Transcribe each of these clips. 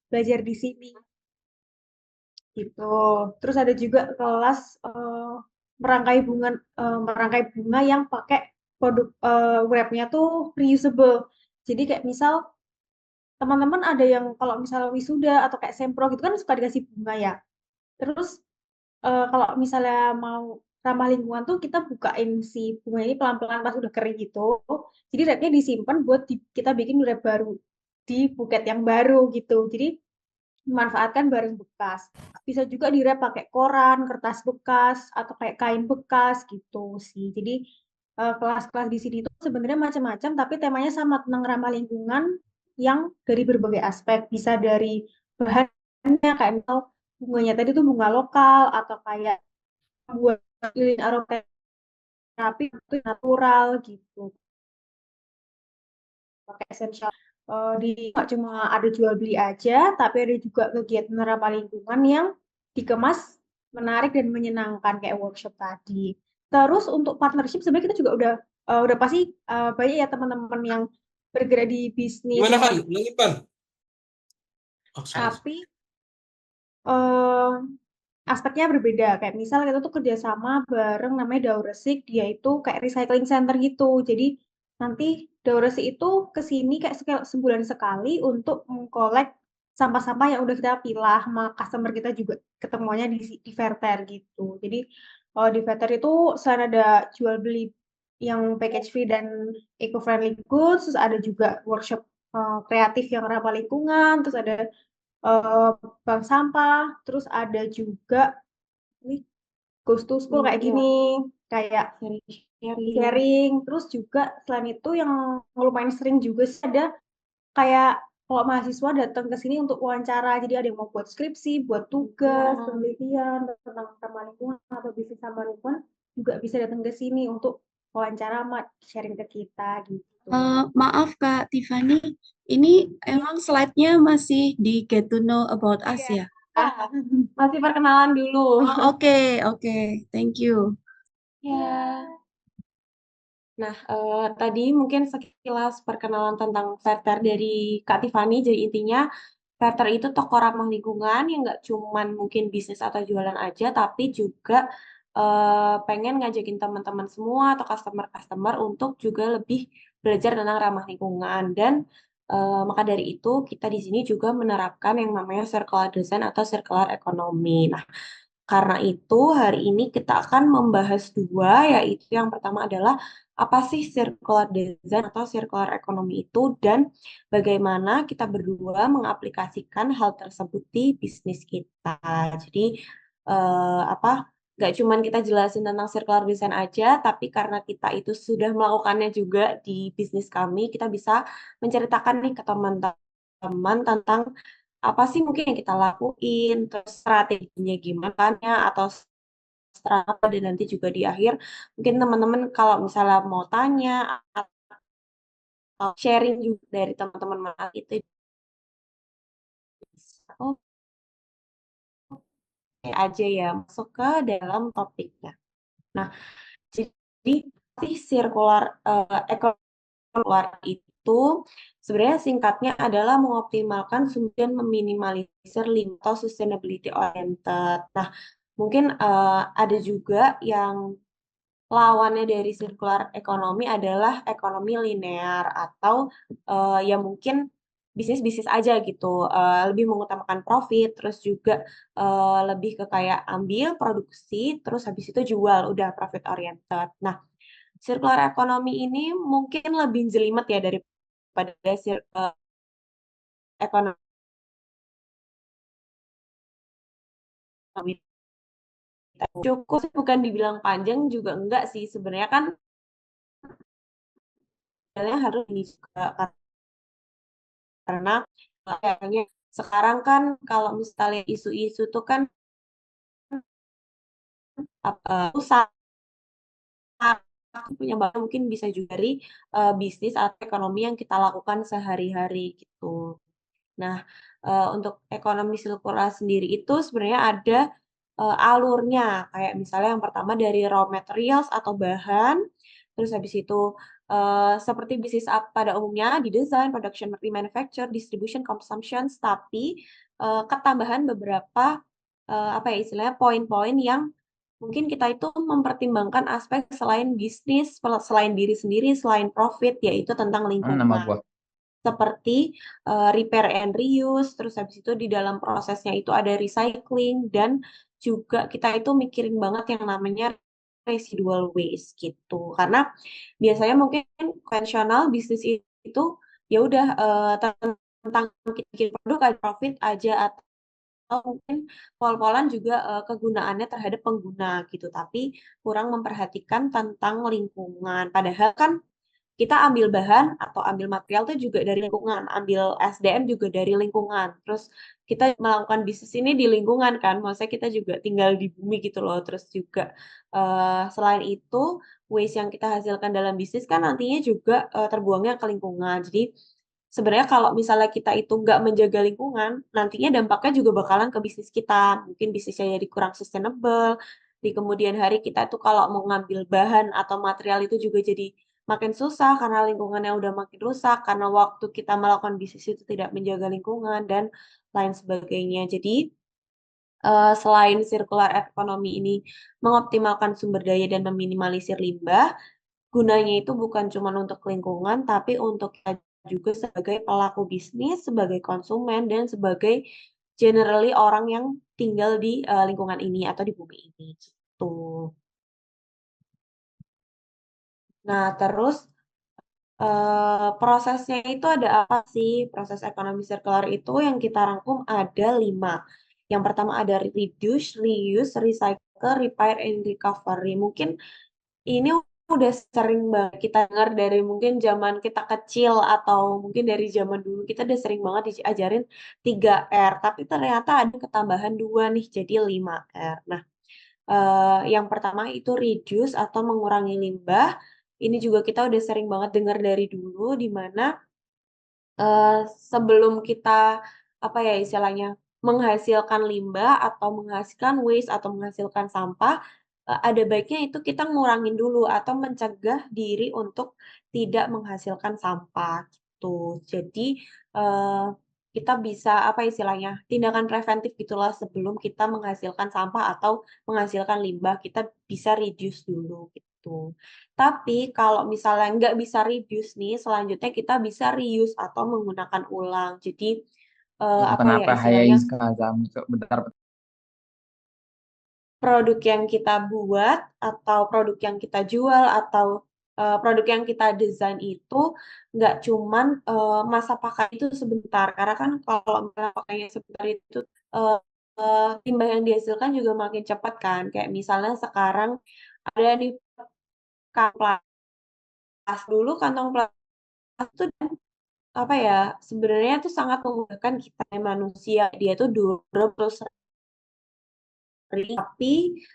belajar di sini gitu. Terus ada juga kelas merangkai bunga yang pakai produk wrapnya tuh reusable. Jadi kayak misal teman-teman ada yang kalau misalnya wisuda atau kayak sempro gitu kan suka dikasih bunga ya. Terus kalau misalnya mau ramah lingkungan tuh kita bukain si bunga ini pelan-pelan pas udah kering gitu. Jadi wrapnya disimpan buat kita bikin wrap baru di buket yang baru gitu. Jadi memanfaatkan barang bekas. Bisa juga di-wrap pakai koran, kertas bekas, atau kayak kain bekas gitu sih. Jadi kelas-kelas di sini itu sebenarnya macam-macam, tapi temanya sama tentang ramah lingkungan yang dari berbagai aspek. Bisa dari bahannya kayak misal bunganya tadi tuh bunga lokal atau kayak buat lilin aromaterapi itu natural gitu. Pakai esensial di nggak cuma ada jual beli aja, tapi ada juga kegiatan ramah lingkungan yang dikemas menarik dan menyenangkan kayak workshop tadi. Terus untuk partnership sebenarnya kita juga udah pasti banyak ya teman-teman yang bergerak di bisnis Gimana yang Van? Lanjut Van. Oh, sorry. tapi eh, aspeknya berbeda. Kayak misal kita tuh kerjasama bareng namanya Dauresik, dia itu kayak recycling center gitu. Jadi nanti Dauresik itu ke sini kayak sebulan sekali untuk mengkolek sampah-sampah yang udah kita pilah sama customer kita juga ketemuannya di Fairter gitu. Jadi di Fairter itu selain ada jual beli yang package fee dan eco-friendly goods, terus ada juga workshop kreatif yang ramah lingkungan, terus ada eh, bank sampah, terus ada juga ini Ghost to School kayak Ya, gini, kayak sharing-sharing. sharing, terus juga selain itu yang lumayan sering juga sih ada kayak kalau mahasiswa datang ke sini untuk wawancara, jadi ada yang mau buat skripsi, buat tugas, penelitian tentang ramah lingkungan atau bisnis ramah lingkungan juga bisa datang ke sini untuk wawancara sama sharing ke kita gitu. Maaf Kak Tiffany, ini Iya, emang slide-nya masih di Get to Know About Us iya. ya? Masih perkenalan dulu. Oh, oke, oke, thank you. Ya. Nah, tadi mungkin sekilas perkenalan tentang Verter dari Kak Tiffany. Jadi intinya Verter itu toko ramah lingkungan yang nggak cuman mungkin bisnis atau jualan aja, tapi juga pengen ngajakin teman-teman semua atau customer-customer untuk juga lebih belajar tentang ramah lingkungan. Dan maka dari itu kita di sini juga menerapkan yang namanya circular design atau circular economy. Nah, karena itu, hari ini kita akan membahas dua, yaitu yang pertama adalah apa sih circular design atau circular economy itu, dan bagaimana kita berdua mengaplikasikan hal tersebut di bisnis kita. Jadi, apa, nggak cuman kita jelasin tentang circular design aja, tapi karena kita itu sudah melakukannya juga di bisnis kami, kita bisa menceritakan nih ke teman-teman tentang apa sih mungkin yang kita lakuin, terus strateginya gimana, atau strategi apa, dan nanti juga di akhir mungkin teman-teman kalau misalnya mau tanya atau sharing juga dari teman-teman mana itu bisa. Oke aja ya, masuk ke dalam topiknya. Nah, jadi sih circular ekonomi itu sebenarnya singkatnya adalah mengoptimalkan sumber dan meminimalisir limbah atau sustainability oriented. Nah, mungkin ada juga yang lawannya dari circular ekonomi adalah ekonomi linear atau ya mungkin bisnis-bisnis aja gitu, lebih mengutamakan profit, terus juga lebih ke kayak ambil produksi, terus habis itu jual, udah profit oriented. Nah, circular ekonomi ini mungkin lebih jelimet ya daripada ekonomi cukup sih, bukan dibilang panjang juga enggak sih sebenarnya kan sebenarnya harus ini juga karena kayaknya sekarang kan kalau misalnya isu-isu tuh kan usaha punya banyak mungkin bisa juga dari bisnis atau ekonomi yang kita lakukan sehari-hari gitu. Nah, untuk ekonomi sirkular sendiri itu sebenarnya ada alurnya, kayak misalnya yang pertama dari raw materials atau bahan, terus habis itu seperti bisnis pada umumnya di design, production, manufacture, distribution, consumption, tapi ketambahan beberapa apa ya istilahnya poin-poin yang mungkin kita itu mempertimbangkan aspek selain bisnis, selain diri sendiri, selain profit, yaitu tentang Nama lingkungan. buah. Seperti repair and reuse, terus habis itu di dalam prosesnya itu ada recycling, dan juga kita itu mikirin banget yang namanya residual waste gitu. Karena biasanya mungkin konvensional bisnis itu ya udah tentang bikin produk ada profit aja, atau mungkin pol-polan juga kegunaannya terhadap pengguna gitu, tapi kurang memperhatikan tentang lingkungan. Padahal kan kita ambil bahan atau ambil material itu juga dari lingkungan, ambil SDM juga dari lingkungan. Terus kita melakukan bisnis ini di lingkungan kan, maksudnya kita juga tinggal di bumi gitu loh. Terus juga selain itu waste yang kita hasilkan dalam bisnis kan nantinya juga terbuangnya ke lingkungan. Jadi sebenarnya kalau misalnya kita itu nggak menjaga lingkungan, nantinya dampaknya juga bakalan ke bisnis kita. Mungkin bisnisnya jadi kurang sustainable. Di kemudian hari kita itu kalau mau ngambil bahan atau material itu juga jadi makin susah karena lingkungannya udah makin rusak, karena waktu kita melakukan bisnis itu tidak menjaga lingkungan dan lain sebagainya. Jadi selain circular economy ini mengoptimalkan sumber daya dan meminimalisir limbah, gunanya itu bukan cuma untuk lingkungan, tapi untuk kita juga sebagai pelaku bisnis, sebagai konsumen, dan sebagai generally orang yang tinggal di lingkungan ini atau di bumi ini gitu. Nah, terus prosesnya itu ada apa sih? Proses ekonomi sirkular itu yang kita rangkum ada 5. Yang pertama ada reduce, reuse, recycle, repair, and recovery. Mungkin ini udah sering banget kita dengar dari mungkin zaman kita kecil atau mungkin dari zaman dulu kita udah sering banget diajarin 3R, tapi ternyata ada ketambahan 2 nih jadi 5R. Nah, yang pertama itu reduce atau mengurangi limbah. Ini juga kita udah sering banget dengar dari dulu, di mana sebelum kita apa ya istilahnya menghasilkan limbah atau menghasilkan waste atau menghasilkan sampah, ada baiknya itu kita ngurangin dulu atau mencegah diri untuk tidak menghasilkan sampah gitu. Jadi kita bisa apa istilahnya tindakan preventif gitulah sebelum kita menghasilkan sampah atau menghasilkan limbah, kita bisa reduce dulu gitu. Tapi kalau misalnya nggak bisa reduce nih, selanjutnya kita bisa reuse atau menggunakan ulang. Jadi apa ya Kenapa istilahnya bentar. produk yang kita buat atau produk yang kita jual atau produk yang kita desain itu nggak cuman masa pakai itu sebentar. Karena kan kalau misalnya pakainya sebentar itu limbah yang dihasilkan juga makin cepat kan. Kayak misalnya sekarang ada nih kantong plastik dulu, kantong plastik itu apa ya sebenarnya itu sangat memudahkan kita manusia, dia tuh durable tapi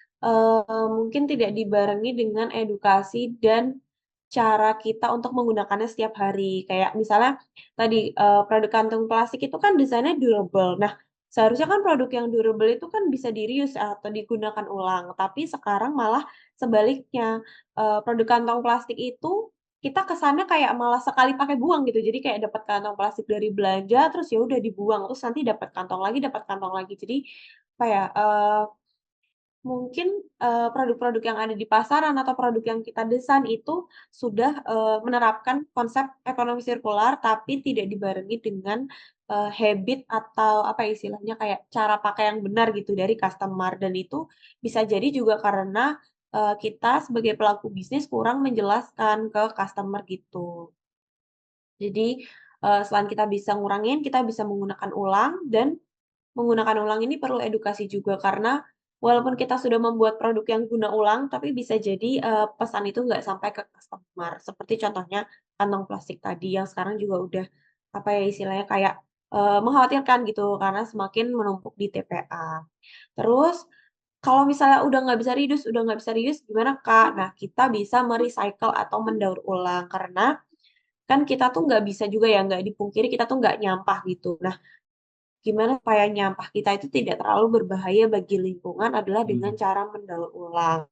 mungkin tidak dibarengi dengan edukasi dan cara kita untuk menggunakannya setiap hari. Kayak misalnya tadi produk kantung plastik itu kan desainnya durable. Nah, seharusnya kan produk yang durable itu kan bisa di-reuse atau digunakan ulang. Tapi sekarang malah sebaliknya, produk kantong plastik itu kita kesannya kayak malah sekali pakai buang gitu. Jadi kayak dapat kantong plastik dari belanja, terus ya udah dibuang, terus nanti dapat kantong lagi, dapat kantong lagi. Jadi apa ya? Mungkin produk-produk yang ada di pasaran atau produk yang kita desain itu sudah menerapkan konsep ekonomi sirkular, tapi tidak dibarengi dengan habit atau apa istilahnya kayak cara pakai yang benar gitu dari customer, dan itu bisa jadi juga karena kita sebagai pelaku bisnis kurang menjelaskan ke customer gitu. Jadi selain kita bisa ngurangin, kita bisa menggunakan ulang, dan menggunakan ulang ini perlu edukasi juga karena walaupun kita sudah membuat produk yang guna ulang, tapi bisa jadi pesan itu nggak sampai ke customer. Seperti contohnya kantong plastik tadi yang sekarang juga udah apa ya istilahnya kayak mengkhawatirkan gitu karena semakin menumpuk di TPA. Terus kalau misalnya udah nggak bisa reduce gimana Kak? Nah, kita bisa merecycle atau mendaur ulang karena kan kita tuh nggak bisa juga ya nggak dipungkiri kita tuh nggak nyampah gitu. Nah, gimana supaya nyampah kita itu tidak terlalu berbahaya bagi lingkungan adalah dengan cara mendaur ulang.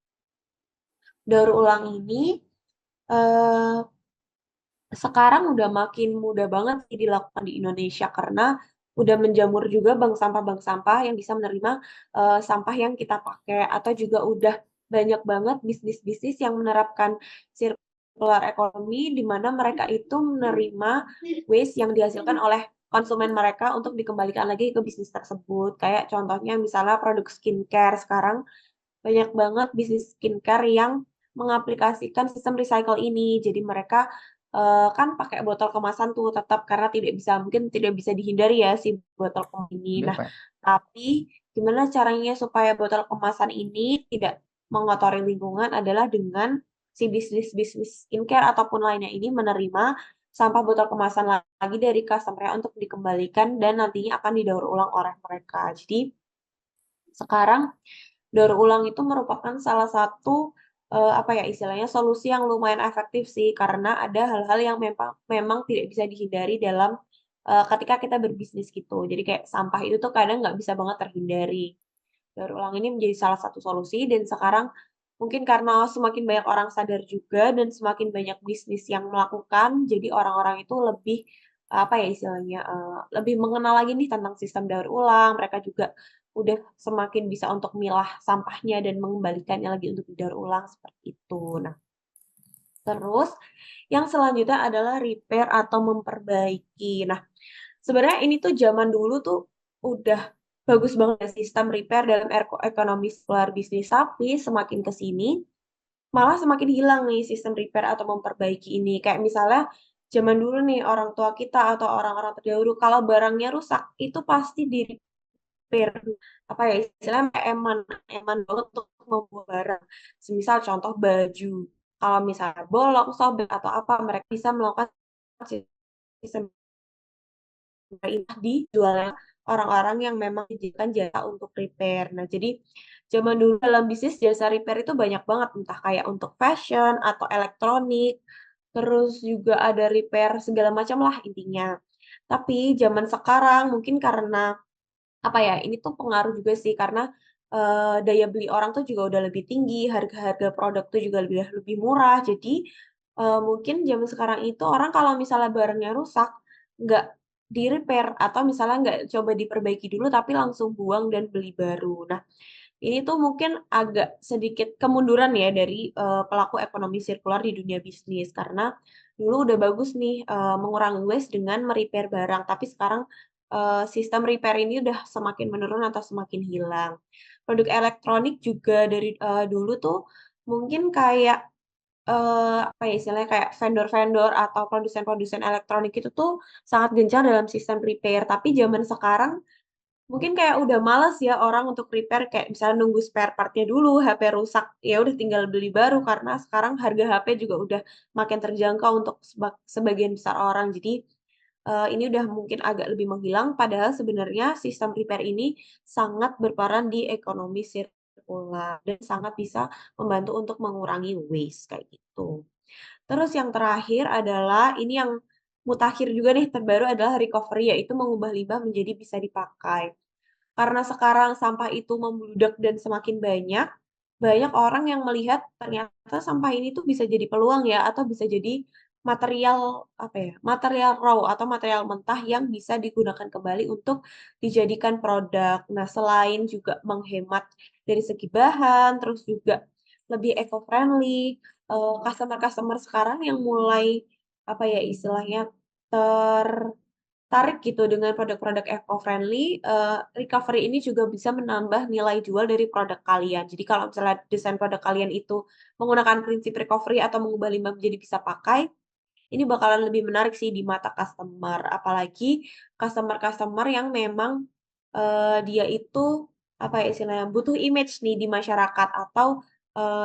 Daur ulang ini sekarang udah makin mudah banget sih dilakukan di Indonesia karena udah menjamur juga bank sampah yang bisa menerima sampah yang kita pakai atau juga udah banyak banget bisnis-bisnis yang menerapkan circular economy di mana mereka itu menerima waste yang dihasilkan oleh konsumen mereka untuk dikembalikan lagi ke bisnis tersebut. Kayak contohnya misalnya produk skincare sekarang banyak banget bisnis skincare yang mengaplikasikan sistem recycle ini. Jadi mereka kan pakai botol kemasan tuh tetap karena mungkin tidak bisa dihindari ya si botol kemasan ini. Nah, tapi gimana caranya supaya botol kemasan ini tidak mengotori lingkungan adalah dengan si bisnis-bisnis skincare ataupun lainnya ini menerima sampah botol kemasan lagi dari customer untuk dikembalikan dan nantinya akan didaur ulang oleh mereka. Jadi sekarang daur ulang itu merupakan salah satu apa ya istilahnya solusi yang lumayan efektif sih karena ada hal-hal yang memang tidak bisa dihindari dalam ketika kita berbisnis gitu. Jadi kayak sampah itu tuh kadang nggak bisa banget terhindari. Daur ulang ini menjadi salah satu solusi dan sekarang mungkin karena semakin banyak orang sadar juga dan semakin banyak bisnis yang melakukan, jadi orang-orang itu lebih apa ya istilahnya lebih mengenal lagi nih tentang sistem daur ulang. Mereka juga udah semakin bisa untuk milah sampahnya dan mengembalikannya lagi untuk didaur ulang seperti itu. Nah, terus yang selanjutnya adalah repair atau memperbaiki. Nah, sebenarnya ini tuh zaman dulu tuh udah bagus banget ya sistem repair dalam ekonomi sirkular bisnis, tapi semakin ke sini malah semakin hilang nih sistem repair atau memperbaiki ini. Kayak misalnya zaman dulu nih orang tua kita atau orang-orang terdahulu kalau barangnya rusak itu pasti di repair. Apa ya istilahnya kayak eman banget untuk membuat barang. Semisal contoh baju. Kalau misalnya bolong, sobek atau apa mereka bisa melakukan sistem ini dijualnya orang-orang yang memang menyediakan jasa untuk repair. Nah, jadi zaman dulu dalam bisnis jasa repair itu banyak banget, entah kayak untuk fashion atau elektronik, terus juga ada repair segala macam lah intinya. Tapi zaman sekarang mungkin karena apa ya, ini tuh pengaruh juga sih karena daya beli orang tuh juga udah lebih tinggi, harga-harga produk tuh juga lebih lebih murah. Jadi mungkin zaman sekarang itu orang kalau misalnya barangnya rusak, nggak di-repair atau misalnya nggak coba diperbaiki dulu tapi langsung buang dan beli baru. Nah, ini tuh mungkin agak sedikit kemunduran ya dari pelaku ekonomi sirkular di dunia bisnis karena dulu udah bagus nih mengurangi waste dengan me-repair barang, tapi sekarang sistem repair ini udah semakin menurun atau semakin hilang. Produk elektronik juga dari dulu tuh mungkin kayak apa ya istilahnya kayak vendor-vendor atau produsen-produsen elektronik itu tuh sangat gencar dalam sistem repair. Tapi zaman sekarang mungkin kayak udah males ya orang untuk repair kayak misalnya nunggu spare part-nya dulu, HP rusak, ya udah tinggal beli baru karena sekarang harga HP juga udah makin terjangkau untuk sebagian besar orang. Jadi ini udah mungkin agak lebih menghilang padahal sebenarnya sistem repair ini sangat berperan di ekonomi sirkular dan sangat bisa membantu untuk mengurangi waste kayak gitu. Terus yang terakhir adalah ini yang mutakhir juga nih terbaru adalah recovery yaitu mengubah limbah menjadi bisa dipakai. Karena sekarang sampah itu membludak dan semakin banyak, banyak orang yang melihat ternyata sampah ini tuh bisa jadi peluang ya, atau bisa jadi material, apa ya, material raw atau material mentah yang bisa digunakan kembali untuk dijadikan produk. Nah, selain juga menghemat dari segi bahan, terus juga lebih eco-friendly, customer-customer sekarang yang mulai, apa ya, istilahnya tertarik gitu dengan produk-produk eco-friendly, recovery ini juga bisa menambah nilai jual dari produk kalian. Jadi kalau misalnya desain produk kalian itu menggunakan prinsip recovery atau mengubah limbah menjadi bisa pakai, ini bakalan lebih menarik sih di mata customer. Apalagi customer-customer yang memang, dia itu, apa ya istilahnya, butuh image nih di masyarakat atau,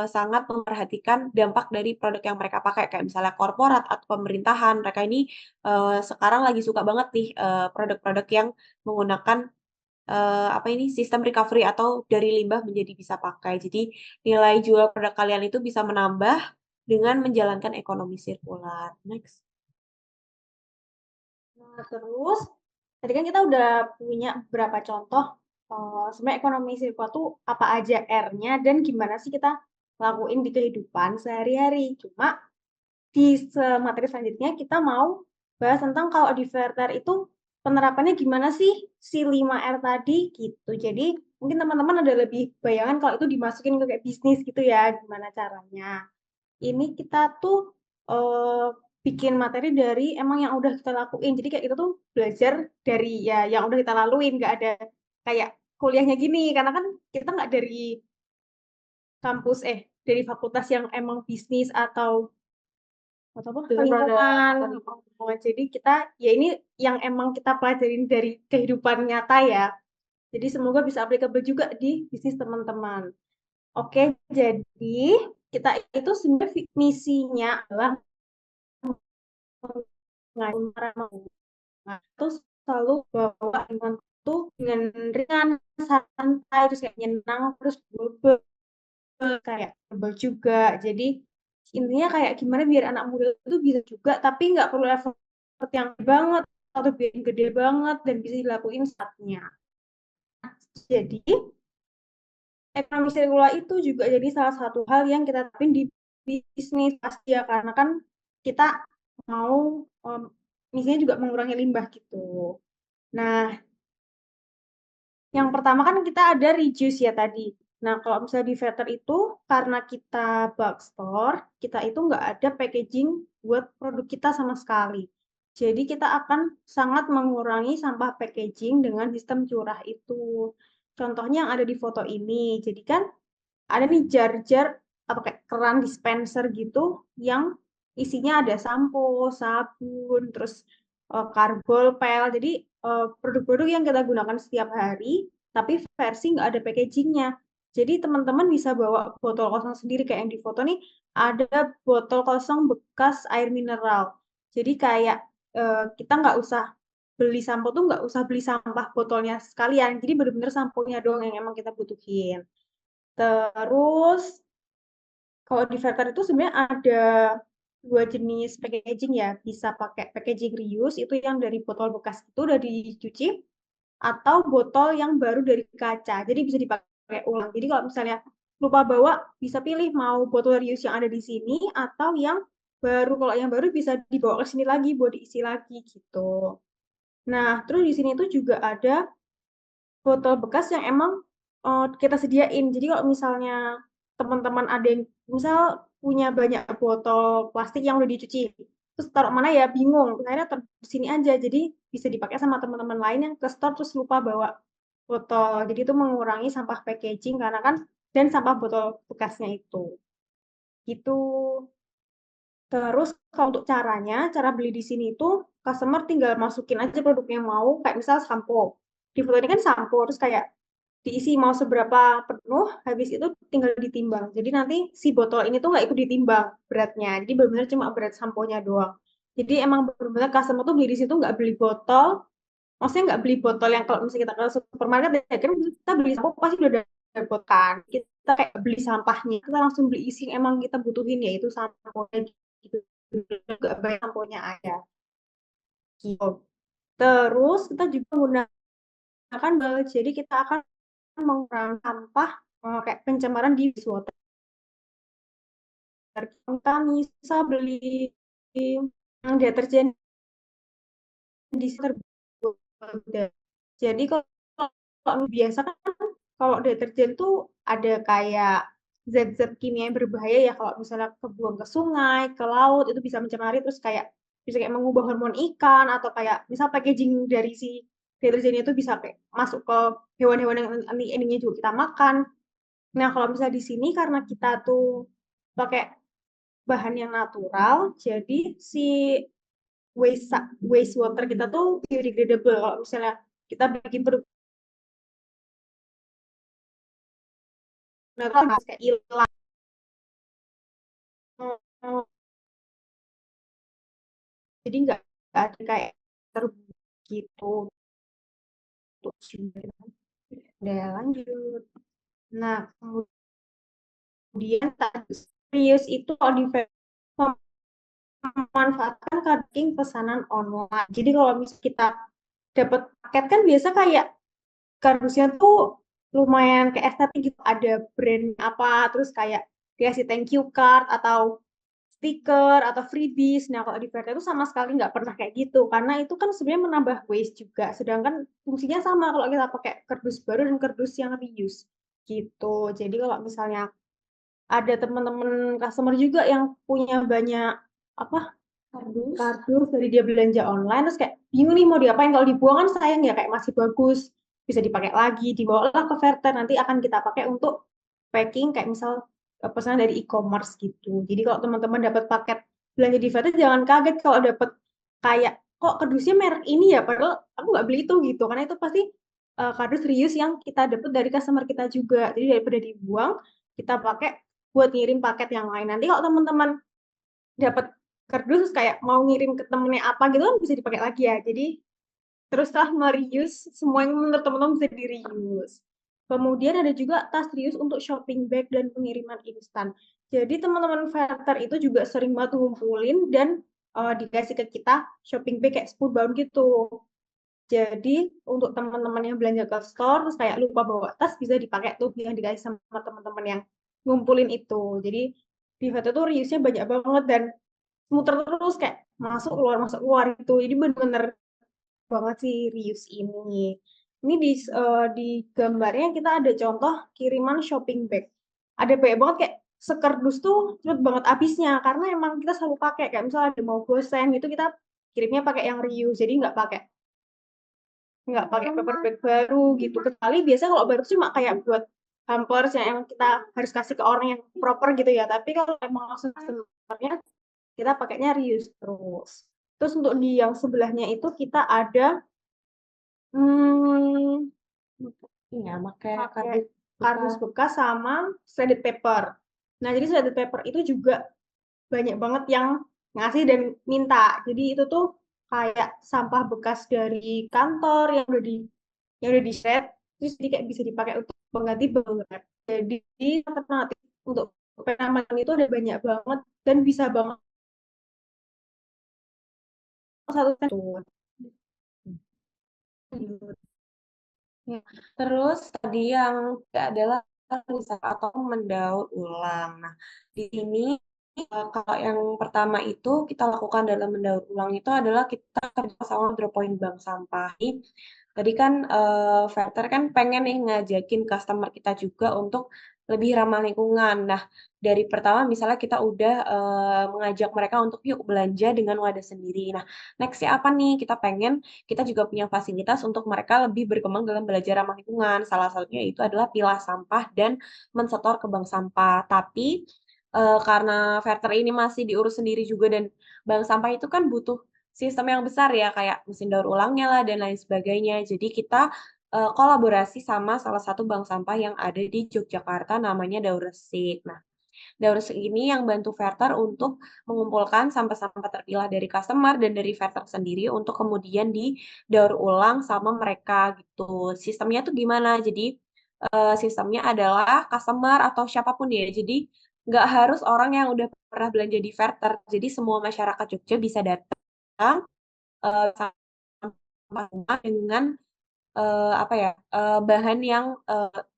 sangat memperhatikan dampak dari produk yang mereka pakai. Kayak misalnya korporat atau pemerintahan, mereka ini, sekarang lagi suka banget nih, produk-produk yang menggunakan, apa ini, sistem recovery atau dari limbah menjadi bisa pakai. Jadi nilai jual produk kalian itu bisa menambah dengan menjalankan ekonomi sirkular. Next. Nah, terus tadi kan kita udah punya beberapa contoh sebenarnya ekonomi sirkular tuh apa aja R-nya dan gimana sih kita lakuin di kehidupan sehari-hari. Cuma di materi selanjutnya kita mau bahas tentang kalau di Verter itu penerapannya gimana sih si 5R tadi gitu. Jadi mungkin teman-teman ada lebih bayangan kalau itu dimasukin ke kayak bisnis gitu ya, gimana caranya. Ini kita tuh bikin materi dari emang yang udah kita lakuin. Jadi kayak kita tuh belajar dari ya yang udah kita laluin, nggak ada kayak kuliahnya gini. Karena kan kita nggak dari kampus dari fakultas yang emang bisnis atau apa lingkungan. Jadi kita ya ini yang emang kita pelajarin dari kehidupan nyata ya. Jadi semoga bisa applicable juga di bisnis teman-teman. Oke, jadi kita itu sebenarnya misinya adalah terus selalu bawa lingkungan tuh dengan ringan, santai, terus kayak nyenang, terus global kayak global juga. Jadi intinya kayak gimana biar anak muda itu bisa juga, tapi nggak perlu effort yang banget atau biar gede banget dan bisa dilakuin saatnya. Jadi ekonomi sirkular itu juga jadi salah satu hal yang kita terapin di bisnis pasti ya, karena kan kita mau misinya juga mengurangi limbah gitu. Nah, yang pertama kan kita ada reduce ya tadi. Nah, kalau misalnya di Veter itu karena kita bulk store, kita itu nggak ada packaging buat produk kita sama sekali. Jadi kita akan sangat mengurangi sampah packaging dengan sistem curah itu. Contohnya yang ada di foto ini. Jadi kan ada nih jar-jar atau kayak keran dispenser gitu yang isinya ada sampo, sabun, terus karbol pel. Jadi produk-produk yang kita gunakan setiap hari, tapi versi nggak ada packagingnya. Jadi teman-teman bisa bawa botol kosong sendiri kayak yang di foto nih, ada botol kosong bekas air mineral. Jadi kayak kita nggak usah beli sampo tuh nggak usah beli sampah botolnya sekalian. Jadi benar-benar samponya doang yang emang kita butuhin. Terus kalau di Verter itu sebenarnya ada dua jenis packaging ya. Bisa pakai packaging reuse, itu yang dari botol bekas itu udah dicuci, atau botol yang baru dari kaca. Jadi bisa dipakai ulang. Jadi kalau misalnya lupa bawa, bisa pilih mau botol reuse yang ada di sini, atau yang baru. Kalau yang baru bisa dibawa ke sini lagi, buat diisi lagi gitu. Nah, terus di sini tuh juga ada botol bekas yang emang kita sediain. Jadi kalau misalnya teman-teman ada yang misal punya banyak botol plastik yang udah dicuci, terus taruh mana ya bingung, akhirnya taruh di sini aja. Jadi bisa dipakai sama teman-teman lain yang ke store terus lupa bawa botol. Jadi itu mengurangi sampah packaging karena kan dan sampah botol bekasnya itu. Gitu. Terus kalau untuk caranya, cara beli di sini itu customer tinggal masukin aja produknya mau, kayak misal sampo. Di foto ini kan sampo, terus kayak diisi mau seberapa penuh, habis itu tinggal ditimbang. Jadi nanti si botol ini tuh nggak ikut ditimbang beratnya. Jadi benar-benar cuma berat samponya doang. Jadi emang benar-benar customer tuh beli di situ nggak beli botol. Maksudnya nggak beli botol yang kalau misalnya kita ke supermarket, ya kan kita beli sampo pasti udah ada botol kan. Kita kayak beli sampahnya, kita langsung beli isi yang emang kita butuhin, yaitu samponya gitu. Nggak banyak samponya ada. Gitu. Terus kita juga menggunakan jadi kita akan mengurangi sampah kayak pencemaran di wastewater. Kita bisa beli deterjen di jadi kalau biasa kan kalau deterjen tuh ada kayak zat-zat kimia yang berbahaya ya, kalau misalnya kebuang ke sungai, ke laut, itu bisa mencemari, terus kayak bisa kayak mengubah hormon ikan, atau kayak misal packaging dari si deterjen itu bisa kayak masuk ke hewan-hewan yang ininya juga kita makan. Nah, kalau misalnya di sini karena kita tuh pakai bahan yang natural, jadi si wastewater kita tuh biodegradable. Kalau misalnya kita bikin produk natural, kayak hilang. Jadi nggak ada kayak gitu. Udah lanjut. Nah, kemudian serius itu kalau di memanfaatkan carding pesanan online. Jadi kalau misalnya kita dapat paket kan biasa kayak kardusnya tuh lumayan kayak estetik gitu, ada brand apa, terus kayak dikasih thank you card atau stiker atau freebies. Nah, kalau di Verta itu sama sekali nggak pernah kayak gitu, karena itu kan sebenarnya menambah waste juga. Sedangkan fungsinya sama kalau kita pakai kardus baru dan kardus yang reuse gitu. Jadi kalau misalnya ada teman-teman customer juga yang punya banyak apa kardus dari dia belanja online terus kayak bingung nih mau diapain, kalau dibuang kan sayang ya, kayak masih bagus bisa dipakai lagi, dibawalah ke Verter, nanti akan kita pakai untuk packing kayak misal pesanan dari e-commerce gitu. Jadi kalau teman-teman dapat paket belanja di Verter jangan kaget kalau dapat kayak kok kardusnya merek ini ya, padahal aku nggak beli itu gitu, karena itu pasti kardus reuse yang kita dapat dari customer kita juga. Jadi daripada dibuang kita pakai buat ngirim paket yang lain. Nanti kalau teman-teman dapat kardus kayak mau ngirim ke temennya apa gitu kan bisa dipakai lagi ya. Jadi teruslah mereuse semua yang menurut teman-teman bisa di reuse. Kemudian ada juga tas reuse untuk shopping bag dan pengiriman instan. Jadi teman-teman Verter itu juga sering banget ngumpulin dan dikasih ke kita shopping bag kayak 10 bound gitu. Jadi untuk teman-teman yang belanja ke store terus kayak lupa bawa tas bisa dipakai tuh yang dikasih sama teman-teman yang ngumpulin itu. Jadi di Verter tuh reuse-nya banyak banget dan muter terus kayak masuk keluar gitu. Jadi bener-bener banget sih reuse ini. Ini di gambarnya kita ada contoh kiriman shopping bag. Ada banyak banget kayak sekardus tuh cepet banget habisnya karena emang kita selalu pakai kayak misalnya ada mau gosen gitu kita kirimnya pakai yang reuse. Jadi nggak pakai paper bag baru gitu. Kecuali biasanya kalau baru cuma kayak buat hampers yang kita harus kasih ke orang yang proper gitu ya. Tapi kalau emang langsung customer-nya kita pakainya reuse terus. Terus untuk di yang sebelahnya itu kita ada hmm, Iya, pakai pakai kardus kardus bekas. bekas sama shredded paper. Nah, jadi shredded paper itu juga banyak banget yang ngasih dan minta. Jadi itu tuh kayak sampah bekas dari kantor yang udah di shred, terus jadi kayak bisa dipakai untuk mengganti bubble wrap. Jadi alternatif untuk pengaman itu ada banyak banget dan bisa banget satu set. Ya. Terus tadi yang ketiga adalah recycle atau mendaur ulang. Nah, di sini kalau yang pertama itu kita lakukan dalam mendaur ulang itu adalah kita kerja sama Drop Point Bank Sampah. Tadi kan Verter kan pengen nih ngajakin customer kita juga untuk lebih ramah lingkungan. Nah, dari pertama misalnya kita udah mengajak mereka untuk yuk belanja dengan wadah sendiri. Nah, nextnya apa nih? Kita juga punya fasilitas untuk mereka lebih berkembang dalam belajar ramah lingkungan. Salah satunya itu adalah pilah sampah dan mensetor ke bank sampah. Tapi karena Verter ini masih diurus sendiri juga dan bank sampah itu kan butuh sistem yang besar ya, kayak mesin daur ulangnya lah dan lain sebagainya. Jadi kita kolaborasi sama salah satu bank sampah yang ada di Yogyakarta namanya Dauresik. Nah, Dauresik ini yang bantu Verter untuk mengumpulkan sampah-sampah terpilah dari customer dan dari Verter sendiri untuk kemudian didaur ulang sama mereka gitu. Sistemnya tuh gimana? Jadi sistemnya adalah customer atau siapapun ya. Jadi nggak harus orang yang udah pernah belanja di Verter. Jadi semua masyarakat Jogja bisa datang sama dengan apa ya bahan yang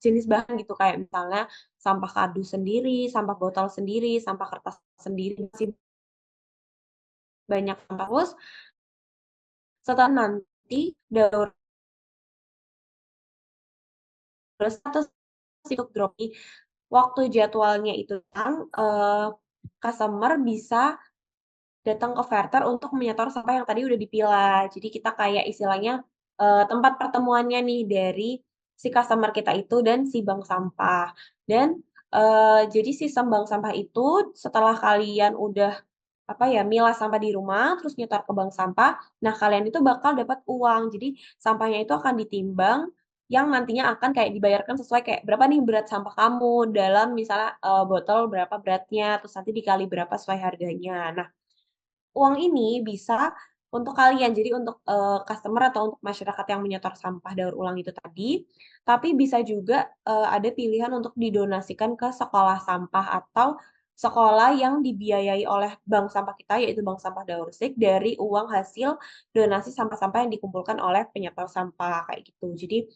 jenis bahan gitu kayak misalnya sampah kardus sendiri, sampah botol sendiri, sampah kertas sendiri, masih banyak sampah. Terus setelah nanti daur status untuk drop waktu jadwalnya itu kan customer bisa datang ke Verter untuk menyetor sampah yang tadi udah dipilah. Jadi kita kayak istilahnya tempat pertemuannya nih dari si customer kita itu dan si bank sampah. Dan jadi sistem bank sampah itu setelah kalian udah apa ya milah sampah di rumah terus nyetor ke bank sampah, nah kalian itu bakal dapat uang. Jadi sampahnya itu akan ditimbang yang nantinya akan kayak dibayarkan sesuai kayak berapa nih berat sampah kamu dalam misalnya botol berapa beratnya terus nanti dikali berapa sesuai harganya. Nah, uang ini bisa untuk kalian, jadi untuk customer atau untuk masyarakat yang menyetor sampah daur ulang itu tadi, tapi bisa juga ada pilihan untuk didonasikan ke sekolah sampah atau sekolah yang dibiayai oleh bank sampah kita, yaitu Bank Sampah Daursik, dari uang hasil donasi sampah-sampah yang dikumpulkan oleh penyetor sampah, kayak gitu. Jadi,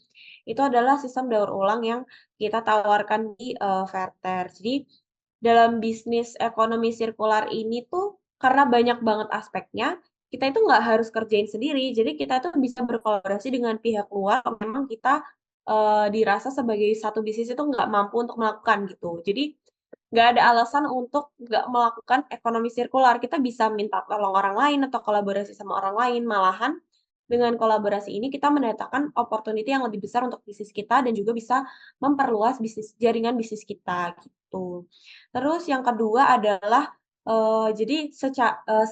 itu adalah sistem daur ulang yang kita tawarkan di Verter. Jadi, dalam bisnis ekonomi sirkular ini tuh karena banyak banget aspeknya, kita itu nggak harus kerjain sendiri. Jadi kita tuh bisa berkolaborasi dengan pihak luar kalau memang kita dirasa sebagai satu bisnis itu nggak mampu untuk melakukan gitu. Jadi nggak ada alasan untuk nggak melakukan ekonomi sirkular. Kita bisa minta tolong orang lain atau kolaborasi sama orang lain. Malahan dengan kolaborasi ini kita mendatangkan opportunity yang lebih besar untuk bisnis kita dan juga bisa memperluas jaringan bisnis kita gitu. Terus yang kedua adalah jadi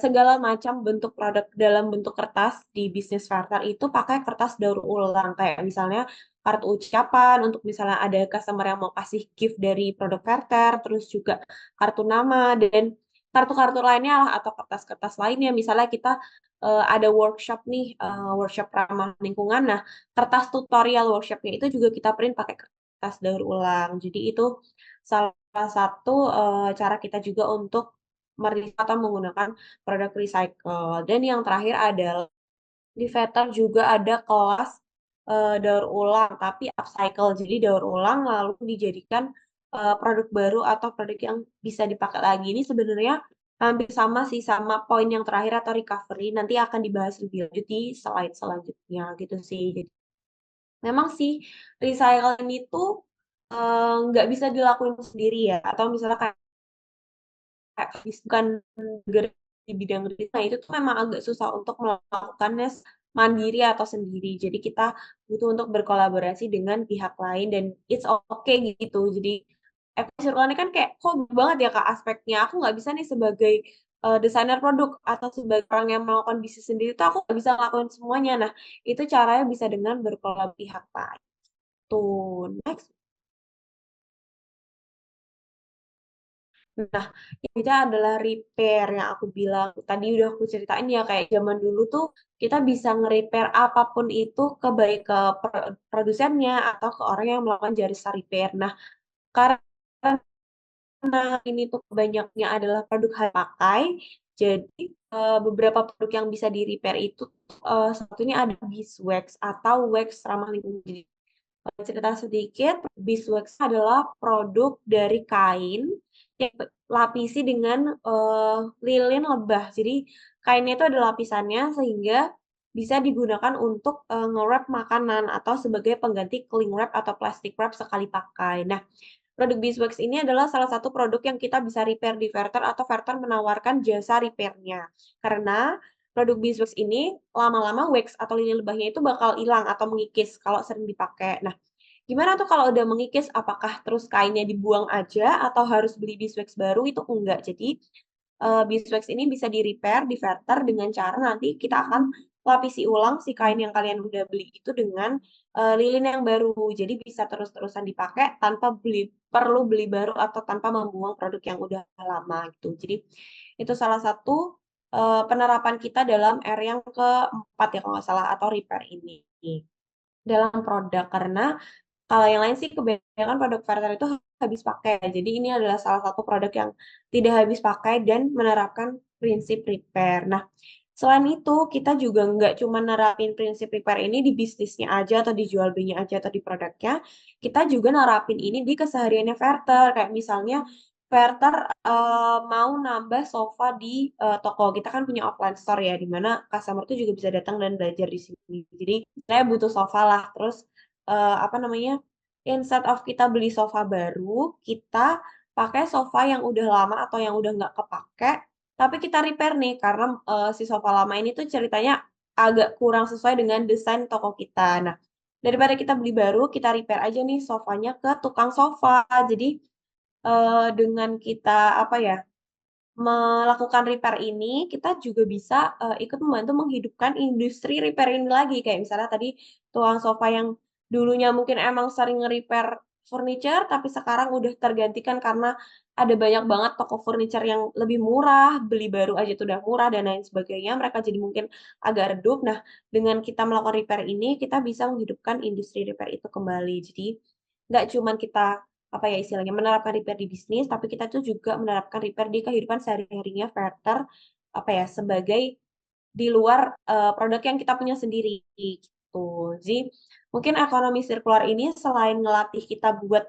segala macam bentuk produk dalam bentuk kertas di bisnis Verter itu pakai kertas daur ulang kayak misalnya kartu ucapan untuk misalnya ada customer yang mau kasih gift dari produk Verter, terus juga kartu nama dan kartu-kartu lainnya lah atau kertas-kertas lainnya. Misalnya kita ada workshop nih, workshop ramah lingkungan. Nah, kertas tutorial workshopnya itu juga kita print pakai kertas daur ulang. Jadi itu salah satu cara kita juga untuk atau menggunakan produk recycle. Dan yang terakhir adalah di Vetter juga ada kelas daur ulang, tapi upcycle. Jadi daur ulang lalu dijadikan produk baru atau produk yang bisa dipakai lagi. Ini sebenarnya hampir sama sih sama poin yang terakhir atau recovery. Nanti akan dibahas lebih lanjut di slide selanjutnya gitu sih. Jadi memang sih recycling itu nggak bisa dilakuin sendiri ya. Atau misalnya kayak bukan di bidang riset, nah itu tuh memang agak susah untuk melakukannya mandiri atau sendiri. Jadi kita butuh untuk berkolaborasi dengan pihak lain dan it's okay gitu. Jadi sirkular ini kan kayak kok banget ya Kak aspeknya. Aku nggak bisa nih sebagai desainer produk atau sebagai orang yang melakukan bisnis sendiri tuh aku nggak bisa ngelakuin semuanya. Nah, itu caranya bisa dengan berkolaborasi pihak lain. Tuh, next. Nah, yang ketiga adalah repair yang aku bilang. Tadi udah aku ceritain ya, kayak zaman dulu tuh kita bisa nge-repair apapun itu ke baik ke produsennya atau ke orang yang melakukan jasa repair. Nah, karena ini tuh banyaknya adalah produk hal pakai, jadi beberapa produk yang bisa di-repair itu satunya ada beeswax atau wax ramah lingkungan. Jadi, cerita sedikit, beeswax adalah produk dari kain yang lapisi dengan lilin lebah. Jadi kainnya itu ada lapisannya sehingga bisa digunakan untuk nge-wrap makanan atau sebagai pengganti cling wrap atau plastic wrap sekali pakai. Nah, produk beeswax ini adalah salah satu produk yang kita bisa repair di Verter atau Verter menawarkan jasa repairnya. Karena produk beeswax ini lama-lama wax atau lilin lebahnya itu bakal hilang atau mengikis kalau sering dipakai. Nah, gimana tuh kalau udah mengikis? Apakah terus kainnya dibuang aja atau harus beli beeswax baru? Itu enggak. Jadi beeswax ini bisa di-repair, di Verter dengan cara nanti kita akan lapisi ulang si kain yang kalian udah beli itu dengan lilin yang baru. Jadi bisa terus-terusan dipakai tanpa perlu beli baru atau tanpa membuang produk yang udah lama gitu. Jadi itu salah satu penerapan kita dalam R yang keempat ya kalau nggak salah atau repair ini dalam produk karena kalau yang lain sih kebanyakan produk Verter itu habis pakai. Jadi ini adalah salah satu produk yang tidak habis pakai dan menerapkan prinsip repair. Nah, selain itu kita juga nggak cuma nerapin prinsip repair ini di bisnisnya aja atau di jual belinya aja atau di produknya. Kita juga nerapin ini di kesehariannya Verter. Kayak misalnya Verter mau nambah sofa di toko. Kita kan punya offline store ya, di mana customer tuh juga bisa datang dan belajar di sini. Jadi saya butuh sofa lah. Terus apa namanya, instead of kita beli sofa baru, kita pakai sofa yang udah lama atau yang udah nggak kepake, tapi kita repair nih karena si sofa lama ini tuh ceritanya agak kurang sesuai dengan desain toko kita. Nah, daripada kita beli baru, kita repair aja nih sofanya ke tukang sofa. Jadi dengan kita apa ya melakukan repair ini, kita juga bisa ikut membantu menghidupkan industri repair ini lagi. Kayak misalnya tadi tukang sofa yang dulunya mungkin emang sering nge-repair furniture, tapi sekarang udah tergantikan karena ada banyak banget toko furniture yang lebih murah, beli baru aja tuh udah murah dan lain sebagainya. Mereka jadi mungkin agak redup. Nah, dengan kita melakukan repair ini, kita bisa menghidupkan industri repair itu kembali. Jadi, nggak cuma kita apa ya istilahnya menerapkan repair di bisnis, tapi kita tuh juga menerapkan repair di kehidupan sehari-harinya Verter apa ya sebagai di luar produk yang kita punya sendiri gitu. Jadi mungkin ekonomi sirkular ini selain ngelatih kita buat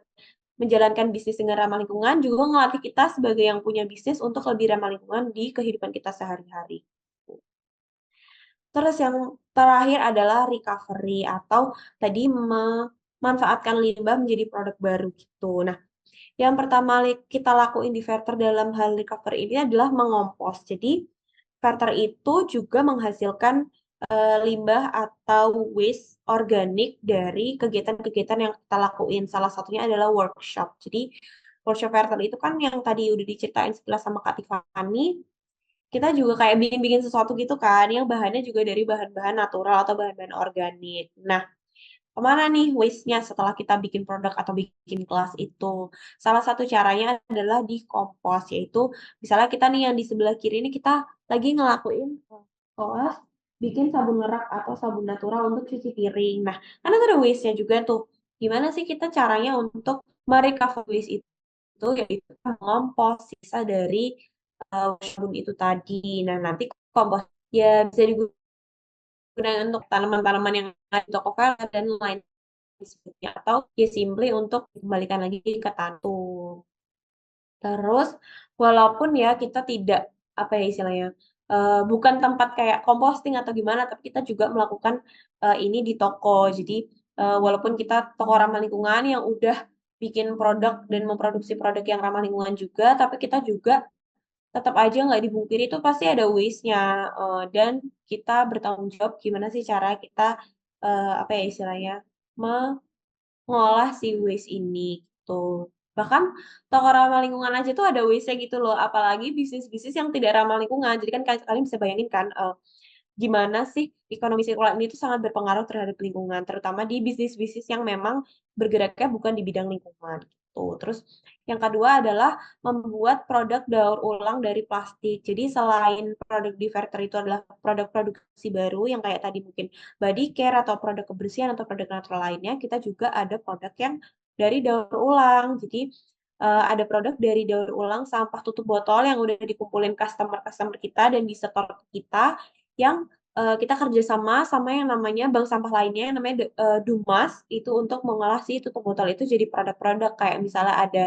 menjalankan bisnis dengan ramah lingkungan, juga ngelatih kita sebagai yang punya bisnis untuk lebih ramah lingkungan di kehidupan kita sehari-hari. Terus yang terakhir adalah recovery atau tadi memanfaatkan limbah menjadi produk baru gitu. Nah, yang pertama kita lakuin di Verter dalam hal recovery ini adalah mengompos. Jadi, Verter itu juga menghasilkan limbah atau waste organik dari kegiatan-kegiatan yang kita lakuin. Salah satunya adalah workshop. Jadi, workshop Verter itu kan yang tadi udah diceritain sekilas sama Kak Tiffany, kita juga kayak bikin-bikin sesuatu gitu kan, yang bahannya juga dari bahan-bahan natural atau bahan-bahan organik. Nah, kemana nih waste-nya setelah kita bikin produk atau bikin kelas itu? Salah satu caranya adalah di kompos, yaitu misalnya kita nih yang di sebelah kiri ini kita lagi ngelakuin kelas bikin sabun ngerak atau sabun natural untuk cuci piring. Nah, karena ada waste-nya juga tuh. Gimana sih kita caranya untuk merecover waste itu, yaitu mengompos sisa dari sabun itu tadi. Nah, nanti kompos ya bisa digunakan untuk tanaman-tanaman yang ada di toko vela dan lain sebagainya, atau ya simply untuk dikembalikan lagi ke tanah. Terus walaupun ya kita tidak apa ya istilahnya bukan tempat kayak composting atau gimana, tapi kita juga melakukan ini di toko. Jadi walaupun kita toko ramah lingkungan yang udah bikin produk dan memproduksi produk yang ramah lingkungan juga, tapi kita juga tetap aja nggak dibungkiri itu pasti ada waste-nya, dan kita bertanggung jawab gimana sih cara kita apa ya istilahnya mengolah si waste ini gitu. Bahkan toko ramah lingkungan aja tuh ada waste-nya gitu loh, apalagi bisnis-bisnis yang tidak ramah lingkungan. Jadi kan kalian bisa bayangin kan gimana sih ekonomi sirkular ini tuh sangat berpengaruh terhadap lingkungan, terutama di bisnis-bisnis yang memang bergeraknya bukan di bidang lingkungan gitu. Terus yang kedua adalah membuat produk daur ulang dari plastik. Jadi selain produk di Verter itu adalah produk produksi baru yang kayak tadi mungkin body care atau produk kebersihan atau produk natural lainnya, kita juga ada produk yang dari daur ulang. Jadi ada produk dari daur ulang sampah tutup botol yang udah dikumpulin customer-customer kita dan disetor ke kita, yang kita kerjasama sama yang namanya bank sampah lainnya yang namanya Dumas, itu untuk mengolah si tutup botol itu jadi produk-produk kayak misalnya ada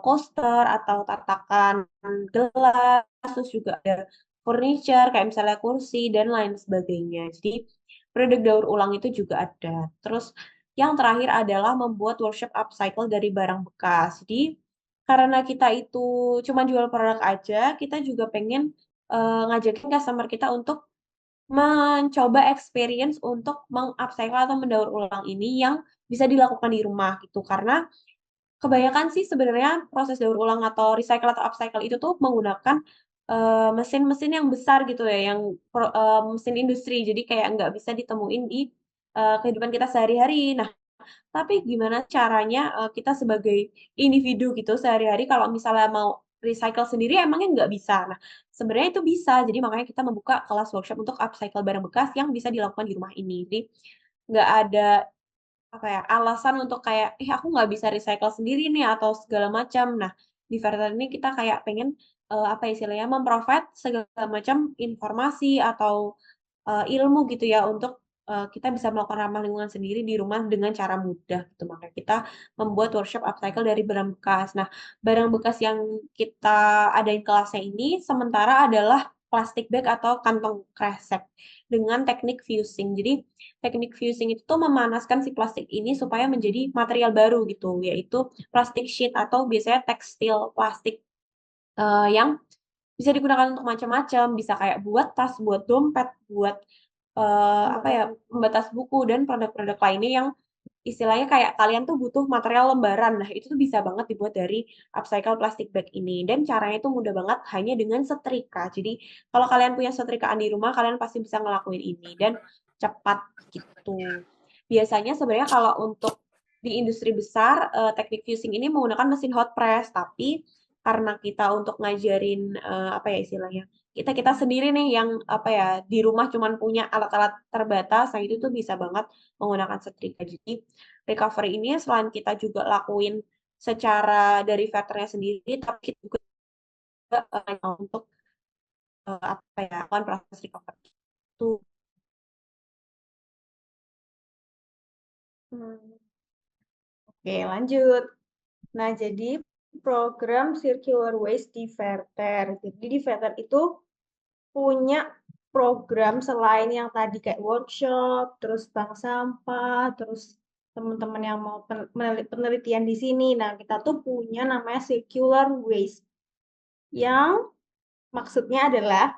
coaster atau tatakan gelas, terus juga ada furniture kayak misalnya kursi dan lain sebagainya. Jadi produk daur ulang itu juga ada. Terus yang terakhir adalah membuat workshop upcycle dari barang bekas. Jadi karena kita itu cuma jual produk aja, kita juga pengen ngajakin customer kita untuk mencoba experience untuk meng-upcycle atau mendaur ulang ini yang bisa dilakukan di rumah gitu. Karena kebanyakan sih sebenarnya proses daur ulang atau recycle atau upcycle itu tuh menggunakan mesin-mesin yang besar gitu ya, yang mesin industri. Jadi kayak nggak bisa ditemuin di kehidupan kita sehari-hari. Nah, tapi gimana caranya kita sebagai individu gitu sehari-hari kalau misalnya mau recycle sendiri emangnya nggak bisa. Nah, sebenarnya itu bisa. Jadi makanya kita membuka kelas workshop untuk upcycle barang bekas yang bisa dilakukan di rumah ini. Jadi nggak ada apa ya, alasan untuk kayak, "Ih, aku nggak bisa recycle sendiri nih," atau segala macam. Nah, di Verter ini kita kayak pengen, apa ya istilahnya, mem-provide segala macam informasi atau, ilmu gitu ya untuk, kita bisa melakukan ramah lingkungan sendiri di rumah dengan cara mudah gitu. Makanya kita membuat workshop upcycle dari barang bekas. Nah, barang bekas yang kita adain kelasnya ini sementara adalah plastik bag atau kantong kresek dengan teknik fusing. Jadi teknik fusing itu tuh memanaskan si plastik ini supaya menjadi material baru gitu, yaitu plastik sheet atau biasanya tekstil plastik yang bisa digunakan untuk macam-macam, bisa kayak buat tas, buat dompet, buat apa ya, pembatas buku dan produk-produk lainnya yang istilahnya kayak kalian tuh butuh material lembaran. Nah, itu tuh bisa banget dibuat dari upcycle plastic bag ini. Dan caranya itu mudah banget hanya dengan setrika. Jadi, kalau kalian punya setrikaan di rumah, kalian pasti bisa ngelakuin ini dan cepat gitu. Biasanya sebenarnya kalau untuk di industri besar, teknik fusing ini menggunakan mesin hot press, tapi karena kita untuk ngajarin apa ya istilahnya, kita sendiri nih yang apa ya di rumah cuman punya alat-alat terbatas, nah itu tuh bisa banget menggunakan setrika. Jadi recovery ini selain kita juga lakuin secara dari veternya sendiri, tapi kita juga untuk apa ya lakukan proses recovery itu. Hmm. Oke, lanjut. Nah, jadi program Circular Waste di Fairter. Jadi di Fairter itu punya program selain yang tadi kayak workshop, terus bank sampah, terus teman-teman yang mau penelitian di sini. Nah, kita tuh punya namanya Circular Waste yang maksudnya adalah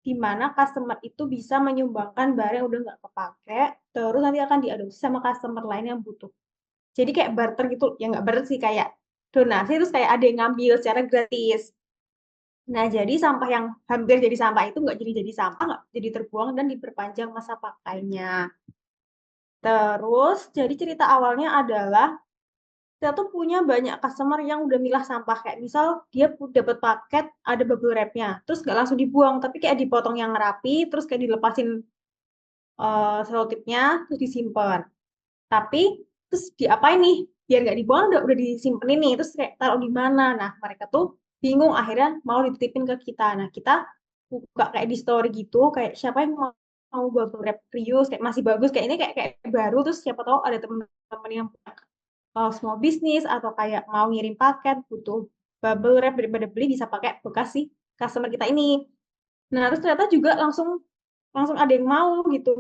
di mana customer itu bisa menyumbangkan barang yang udah nggak kepake, terus nanti akan diadopsi sama customer lain yang butuh. Jadi kayak barter gitu, ya nggak barter sih, kayak donasi terus kayak ada yang ngambil secara gratis. Nah, jadi sampah yang hampir jadi sampah itu nggak jadi sampah, nggak jadi terbuang dan diperpanjang masa pakainya. Terus, jadi cerita awalnya adalah kita tuh punya banyak customer yang udah milah sampah. Kayak misal dia dapat paket, ada bubble wrap-nya, terus nggak langsung dibuang, tapi kayak dipotong yang rapi, terus kayak dilepasin selotipnya, terus disimpan. Tapi, terus diapain nih? Biar nggak dibuang, udah disimpenin nih, terus kayak taruh di mana? Nah, mereka tuh bingung, akhirnya mau dititipin ke kita. Nah, kita buka kayak di story gitu, kayak siapa yang mau bubble wrap reuse, kayak masih bagus, kayak ini kayak baru, terus siapa tahu ada teman-teman yang punya small business, atau kayak mau ngirim paket, butuh bubble wrap daripada beli, bisa pakai bekas si customer kita ini. Nah, terus ternyata juga langsung langsung ada yang mau gitu.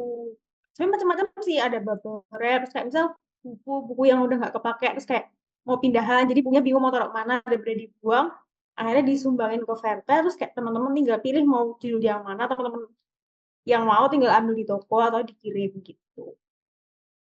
Sebenarnya macam-macam sih, ada bubble wrap, terus kayak misal buku yang udah nggak kepake, terus kayak mau pindahan, jadi bukunya bingung mau taruh mana, daripada dibuang, akhirnya disumbangin ke Fairtel, terus kayak teman-teman tinggal pilih mau judul yang mana, teman-teman yang mau tinggal ambil di toko atau dikirim gitu.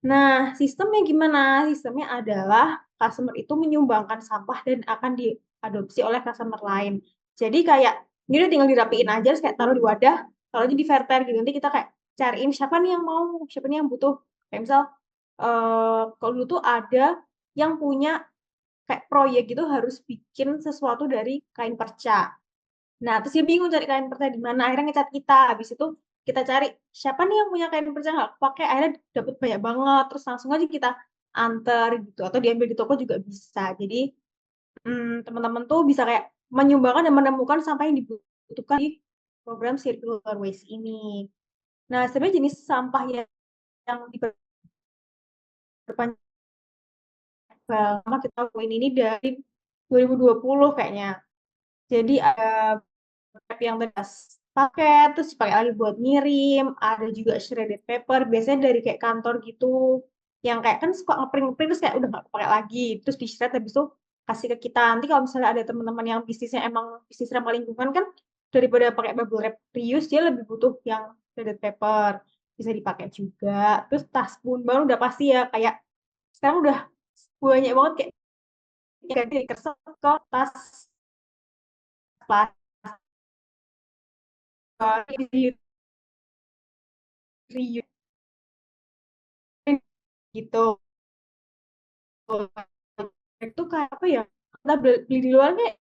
Nah, sistemnya gimana? Sistemnya adalah customer itu menyumbangkan sampah dan akan diadopsi oleh customer lain. Jadi kayak ini udah tinggal dirapiin aja, terus kayak taruh di wadah, taruh aja di Fairtel gitu. Nanti kita kayak cariin siapa nih yang mau, siapa nih yang butuh. Kayak misal kalau dulu tuh ada yang punya kayak proyek gitu harus bikin sesuatu dari kain perca. Nah, terus dia bingung cari kain perca di mana. Akhirnya ngecat kita. Habis itu kita cari siapa nih yang punya kain perca nggak pakai. Akhirnya dapat banyak banget. Terus langsung aja kita antar gitu. Atau diambil di toko juga bisa. Jadi teman-teman tuh bisa kayak menyumbangkan dan menemukan sampah yang dibutuhkan di program Circular Waste ini. Nah, sebenarnya jenis sampah yang diperpanjang lama kita lakuin ini dari 2020 kayaknya. Jadi ada yang bekas paket, terus dipakai lagi buat ngirim, ada juga shredded paper, biasanya dari kayak kantor gitu, yang kayak kan suka ngeprint-ngeprint terus kayak udah nggak kepake lagi, terus di shred habis itu kasih ke kita. Nanti kalau misalnya ada teman-teman yang bisnisnya emang bisnis ramah lingkungan kan, daripada pakai bubble wrap reuse, dia lebih butuh yang shredded paper, bisa dipakai juga. Terus tas pun baru udah pasti ya, kayak sekarang udah banyak banget kayak ganti dari kertas ke tas plastik di reuse gitu. Itu kayak apa ya? Kita beli di luar kayak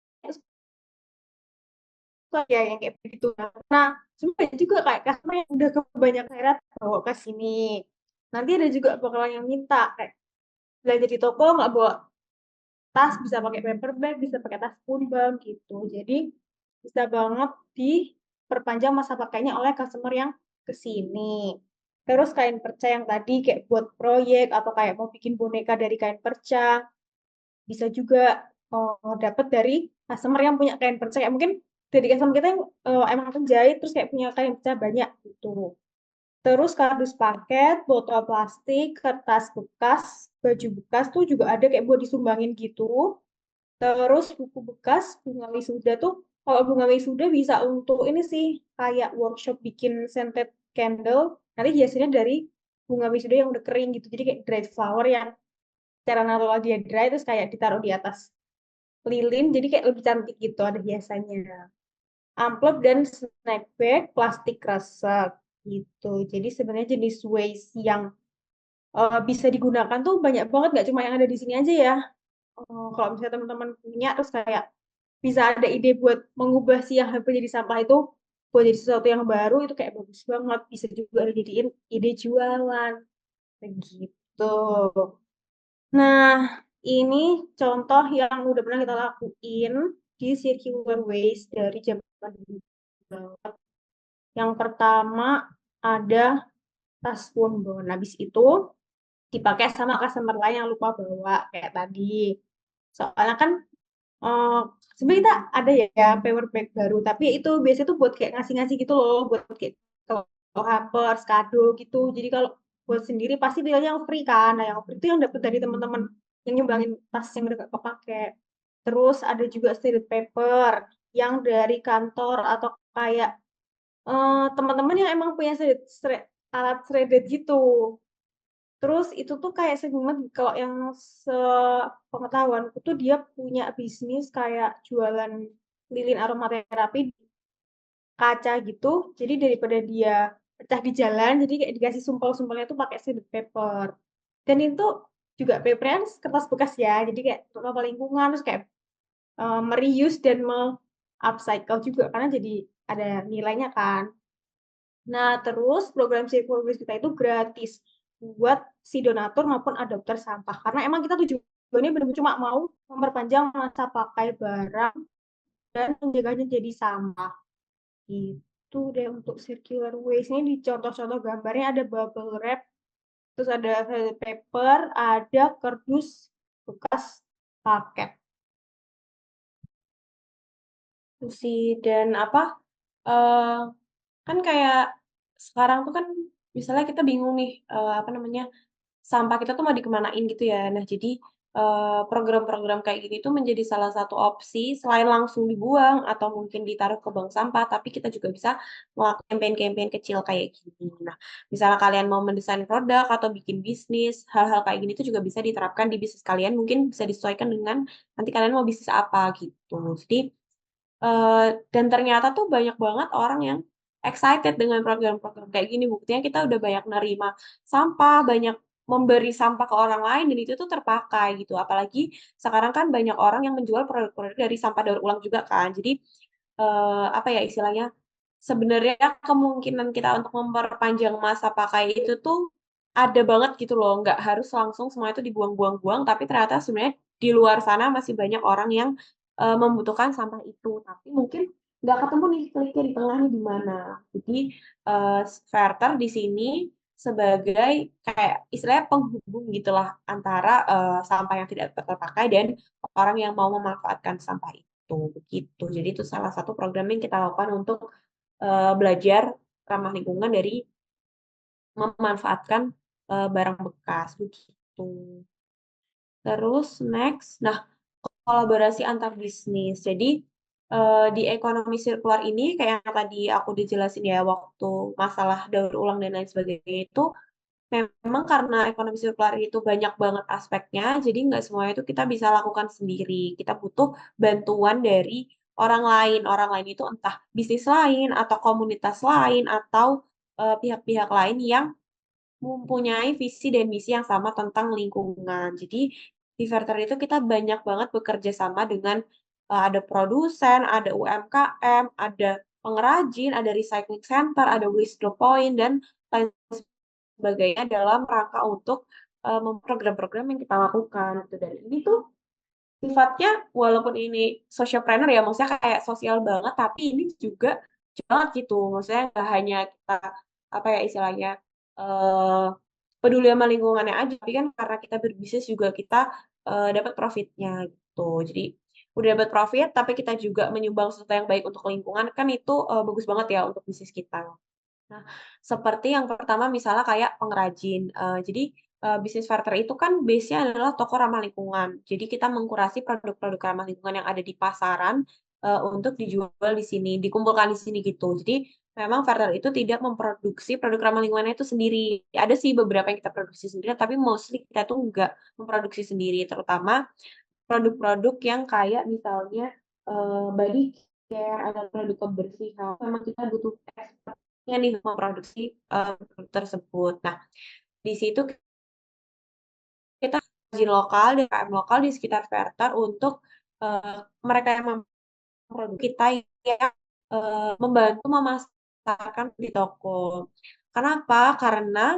suka ya yang kayak begitu. Nah, cuma banyak juga kayak customer yang udah kebanyakan akhirnya bawa ke sini. Nanti ada juga bakalan yang minta kayak belanja di toko nggak bawa tas, bisa pakai paper bag, bisa pakai tas punbang gitu. Jadi bisa banget diperpanjang masa pakainya oleh customer yang ke sini. Terus kain perca yang tadi kayak buat proyek atau kayak mau bikin boneka dari kain perca, bisa juga dapat dari customer yang punya kain perca. Kayak mungkin dari customer kita yang emang penjahit terus kayak punya kain perca banyak gitu. Terus kardus paket, botol plastik, kertas bekas, baju bekas tuh juga ada kayak buat disumbangin gitu. Terus buku bekas, bunga wisuda tuh, kalau bunga wisuda bisa untuk ini sih, kayak workshop bikin scented candle, nanti biasanya dari bunga wisuda yang udah kering gitu, jadi kayak dried flower yang secara natural dia dry, terus kayak ditaruh di atas lilin, jadi kayak lebih cantik gitu, ada hiasannya. Amplop dan snack bag, plastik kresek gitu. Jadi sebenarnya jenis waste yang bisa digunakan tuh banyak banget, nggak cuma yang ada di sini aja ya. Kalau misalnya teman-teman punya terus kayak bisa ada ide buat mengubah si yang hampir jadi sampah itu buat jadi sesuatu yang baru, itu kayak bagus banget, bisa juga dijadiin ide jualan begitu. Nah, ini contoh yang udah pernah kita lakuin di Circular Waste dari zaman dulu banget. Yang pertama ada tas punbon, habis itu dipakai sama customer lain yang lupa bawa kayak tadi. Soalnya kan eh sebenarnya kita ada ya paper bag baru, tapi itu biasanya tuh buat kayak ngasih-ngasih gitu loh, buat kayak kalau hampers, kado gitu. Jadi kalau buat sendiri pasti pilihnya yang free kan. Nah, yang free itu yang dapat dari teman-teman yang nyumbangin tas yang udah gak kepake. Terus ada juga shredded paper yang dari kantor atau kayak teman-teman yang emang punya alat shredded gitu. Terus itu tuh kayak sering banget kalau yang sepengetahuanku tuh dia punya bisnis kayak jualan lilin aromaterapi di kaca gitu. Jadi daripada dia pecah di jalan, jadi kayak dikasih sumpel-sumpelnya tuh pakai shredded paper. Dan itu juga papernya kertas bekas ya. Jadi kayak untuk ramah lingkungan terus kayak mereuse dan upcycle juga karena jadi ada nilainya kan. Nah, terus program Circular Waste kita itu gratis buat si donatur maupun adopter sampah. Karena emang kita tujuannya benar-benar cuma mau memperpanjang masa pakai barang dan menjaganya jadi sampah. Itu deh untuk circular waste. Ini di contoh-contoh gambarnya ada bubble wrap, terus ada toilet paper, ada kardus bekas paket. Itu sih. Dan apa, eh kan kayak sekarang tuh kan misalnya kita bingung nih, apa namanya, sampah kita tuh mau dikemanain gitu ya. Nah, jadi program-program kayak gini tuh menjadi salah satu opsi selain langsung dibuang atau mungkin ditaruh ke bank sampah, tapi kita juga bisa melakukan campaign-campaign kecil kayak gini. Nah, misalnya kalian mau mendesain produk atau bikin bisnis, hal-hal kayak gini tuh juga bisa diterapkan di bisnis kalian, mungkin bisa disesuaikan dengan nanti kalian mau bisnis apa gitu. Jadi, dan ternyata tuh banyak banget orang yang excited dengan program-program kayak gini. Buktinya kita udah banyak nerima sampah, banyak memberi sampah ke orang lain, dan itu tuh terpakai gitu. Apalagi sekarang kan banyak orang yang menjual produk-produk dari sampah daur ulang juga kan. Jadi, apa ya istilahnya, sebenarnya kemungkinan kita untuk memperpanjang masa pakai itu tuh ada banget gitu loh. Nggak harus langsung semua itu dibuang-buang-buang, tapi ternyata sebenarnya di luar sana masih banyak orang yang membutuhkan sampah itu, tapi mungkin nggak ketemu nih kliknya di tengah nih di mana. Jadi Verter di sini sebagai kayak istilahnya penghubung gitulah antara sampah yang tidak terpakai dan orang yang mau memanfaatkan sampah itu begitu. Jadi itu salah satu program yang kita lakukan untuk belajar ramah lingkungan dari memanfaatkan barang bekas begitu. Terus next, nah kolaborasi antar bisnis. Jadi di ekonomi sirkular ini kayak yang tadi aku dijelasin ya waktu masalah daur ulang dan lain sebagainya itu memang karena ekonomi sirkular itu banyak banget aspeknya, jadi nggak semuanya itu kita bisa lakukan sendiri. Kita butuh bantuan dari orang lain. Orang lain itu entah bisnis lain atau komunitas lain atau pihak-pihak lain yang mempunyai visi dan misi yang sama tentang lingkungan. Jadi di Verter itu kita banyak banget bekerja sama dengan ada produsen, ada UMKM, ada pengrajin, ada recycling center, ada waste drop point dan lain sebagainya dalam rangka untuk program-program yang kita lakukan gitu. Dan ini tuh sifatnya walaupun ini socialpreneur ya, maksudnya kayak sosial banget, tapi ini juga banget gitu. Maksudnya nggak hanya kita apa ya istilahnya eh peduli sama lingkungannya aja, tapi kan karena kita berbisnis juga kita dapat profitnya gitu. Jadi udah dapat profit, tapi kita juga menyumbang sesuatu yang baik untuk lingkungan, kan itu bagus banget ya untuk bisnis kita. Nah, seperti yang pertama misalnya kayak pengrajin. Jadi bisnis Verter itu kan base-nya adalah toko ramah lingkungan. Jadi kita mengkurasi produk-produk ramah lingkungan yang ada di pasaran untuk dijual di sini, dikumpulkan di sini gitu. Jadi memang Verter itu tidak memproduksi produk ramah lingkungannya itu sendiri. Ada sih beberapa yang kita produksi sendiri, tapi mostly kita tuh nggak memproduksi sendiri, terutama produk-produk yang kayak misalnya body care, ada produk kebersihan. Memang kita butuh expertnya nih memproduksi produk tersebut. Nah, di situ kita izin lokal dan KM lokal di sekitar Verter untuk mereka yang memproduksi kita yang membantu memasarkan di toko. Kenapa? Karena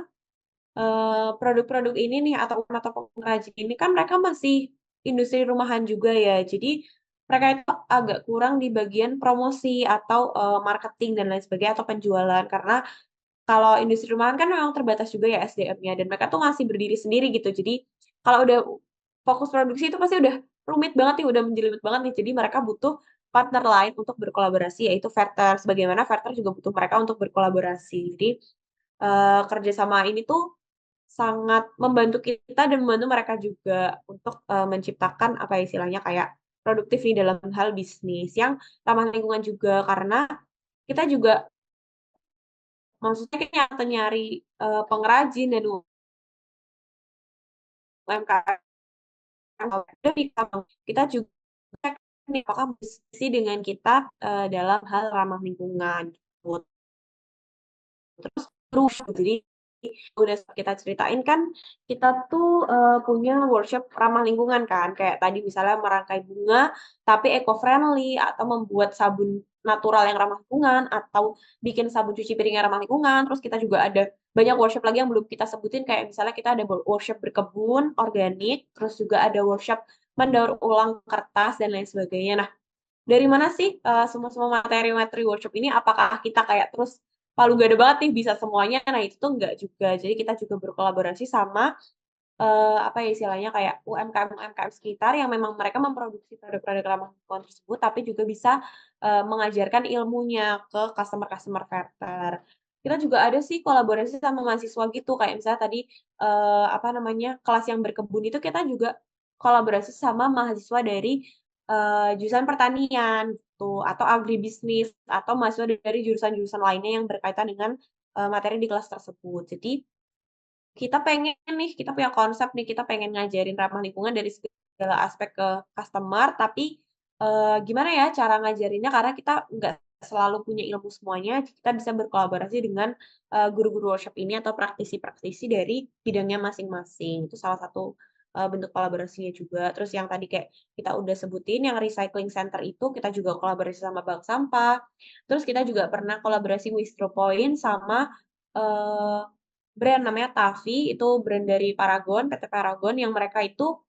produk-produk ini nih atau pengrajin ini kan mereka masih industri rumahan juga ya. Jadi mereka itu agak kurang di bagian promosi atau marketing dan lain sebagainya atau penjualan karena kalau industri rumahan kan memang terbatas juga ya SDM-nya dan mereka tuh masih berdiri sendiri gitu. Jadi kalau udah fokus produksi itu pasti udah rumit banget nih, udah menjelimet banget nih. Jadi mereka butuh partner lain untuk berkolaborasi, yaitu Verter. Sebagaimana Verter juga butuh mereka untuk berkolaborasi. Jadi kerjasama ini tuh sangat membantu kita dan membantu mereka juga untuk menciptakan apa ya istilahnya kayak produktif nih dalam hal bisnis yang ramah lingkungan juga karena kita juga maksudnya kayak nyari pengrajin dan UMKM kita juga cek nih apakah bisnis dengan kita dalam hal ramah lingkungan gitu. Terus jadi udah kita ceritain kan kita tuh punya workshop ramah lingkungan kan kayak tadi misalnya merangkai bunga tapi eco-friendly atau membuat sabun natural yang ramah lingkungan atau bikin sabun cuci piring yang ramah lingkungan. Terus kita juga ada banyak workshop lagi yang belum kita sebutin kayak misalnya kita ada workshop berkebun organik, terus juga ada workshop mendaur ulang kertas dan lain sebagainya. Nah, dari mana sih semua materi-materi workshop ini? Apakah kita kayak terus palu gada banget nih bisa semuanya? Nah, itu tuh enggak juga. Jadi kita juga berkolaborasi sama apa ya istilahnya kayak UMKM-UMKM sekitar yang memang mereka memproduksi produk-produk ramah lingkungan tersebut, tapi juga bisa mengajarkan ilmunya ke customer-customer Verter. Kita juga ada sih kolaborasi sama mahasiswa gitu, kayak misalnya tadi apa namanya kelas yang berkebun itu kita juga kolaborasi sama mahasiswa dari jurusan pertanian gitu, atau agribisnis, atau mahasiswa dari jurusan-jurusan lainnya yang berkaitan dengan materi di kelas tersebut. Jadi kita pengen nih, kita punya konsep nih, kita pengen ngajarin ramah lingkungan dari segala aspek ke customer, tapi gimana ya cara ngajarinnya karena kita nggak selalu punya ilmu semuanya, kita bisa berkolaborasi dengan guru-guru workshop ini atau praktisi-praktisi dari bidangnya masing-masing. Itu salah satu bentuk kolaborasinya juga. Terus yang tadi kayak kita udah sebutin, yang recycling center itu kita juga kolaborasi sama bank sampah. Terus kita juga pernah kolaborasi Wistro Point sama eh, brand namanya Tavi, itu brand dari Paragon, PT Paragon yang mereka itu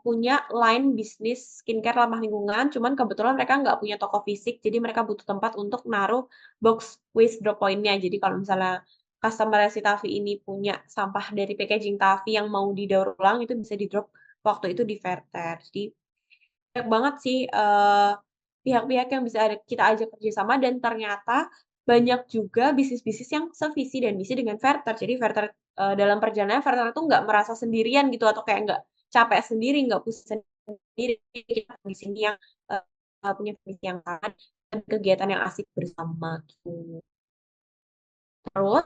punya line bisnis skincare ramah lingkungan, cuman kebetulan mereka nggak punya toko fisik, jadi mereka butuh tempat untuk naruh box waste drop point-nya. Jadi kalau misalnya customer si Tavi ini punya sampah dari packaging Tavi yang mau didaur ulang, itu bisa di drop waktu itu di Verter. Jadi banyak banget sih pihak-pihak yang bisa kita ajak kerjasama dan ternyata banyak juga bisnis-bisnis yang sevisi dan misi dengan Verter. Jadi Verter dalam perjalanan Verter itu nggak merasa sendirian gitu atau kayak nggak capek sendiri, nggak pusing sendiri. Kita di sini yang punya visi yang sama dan kegiatan yang asik bersama gitu. Terus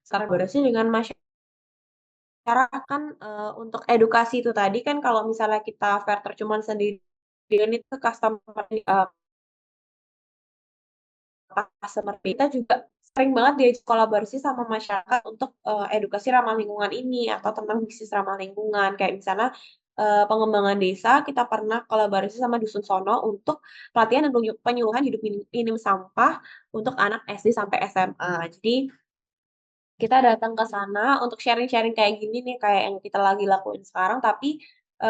sekarang kolaborasi dengan masyarakat kan untuk edukasi itu tadi kan kalau misalnya kita Verter cuman sendirian itu customer customer kita juga sering banget diajak kolaborasi sama masyarakat untuk edukasi ramah lingkungan ini atau tentang bisnis ramah lingkungan. Kayak misalnya pengembangan desa, kita pernah kolaborasi sama Dusun Sono untuk pelatihan dan penyuluhan hidup minim sampah untuk anak SD sampai SMA. Jadi kita datang ke sana untuk sharing-sharing kayak gini nih, kayak yang kita lagi lakuin sekarang, tapi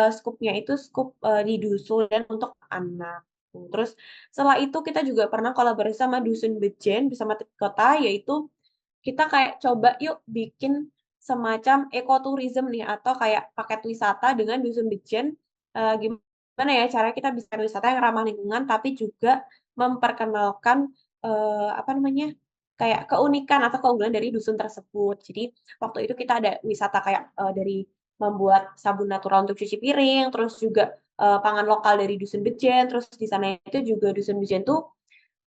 skupnya itu skup di dusun dan untuk anak. Terus setelah itu kita juga pernah kolaborasi sama Dusun Bejen bersama Kota, yaitu kita kayak coba yuk bikin semacam ekoturism nih atau kayak paket wisata dengan Dusun Bejen. Gimana ya cara kita bisa wisata yang ramah lingkungan tapi juga memperkenalkan apa namanya kayak keunikan atau keunggulan dari dusun tersebut. Jadi waktu itu kita ada wisata kayak dari membuat sabun natural untuk cuci piring, terus juga pangan lokal dari Dusun Bejen, terus di sana itu juga Dusun Bejen tuh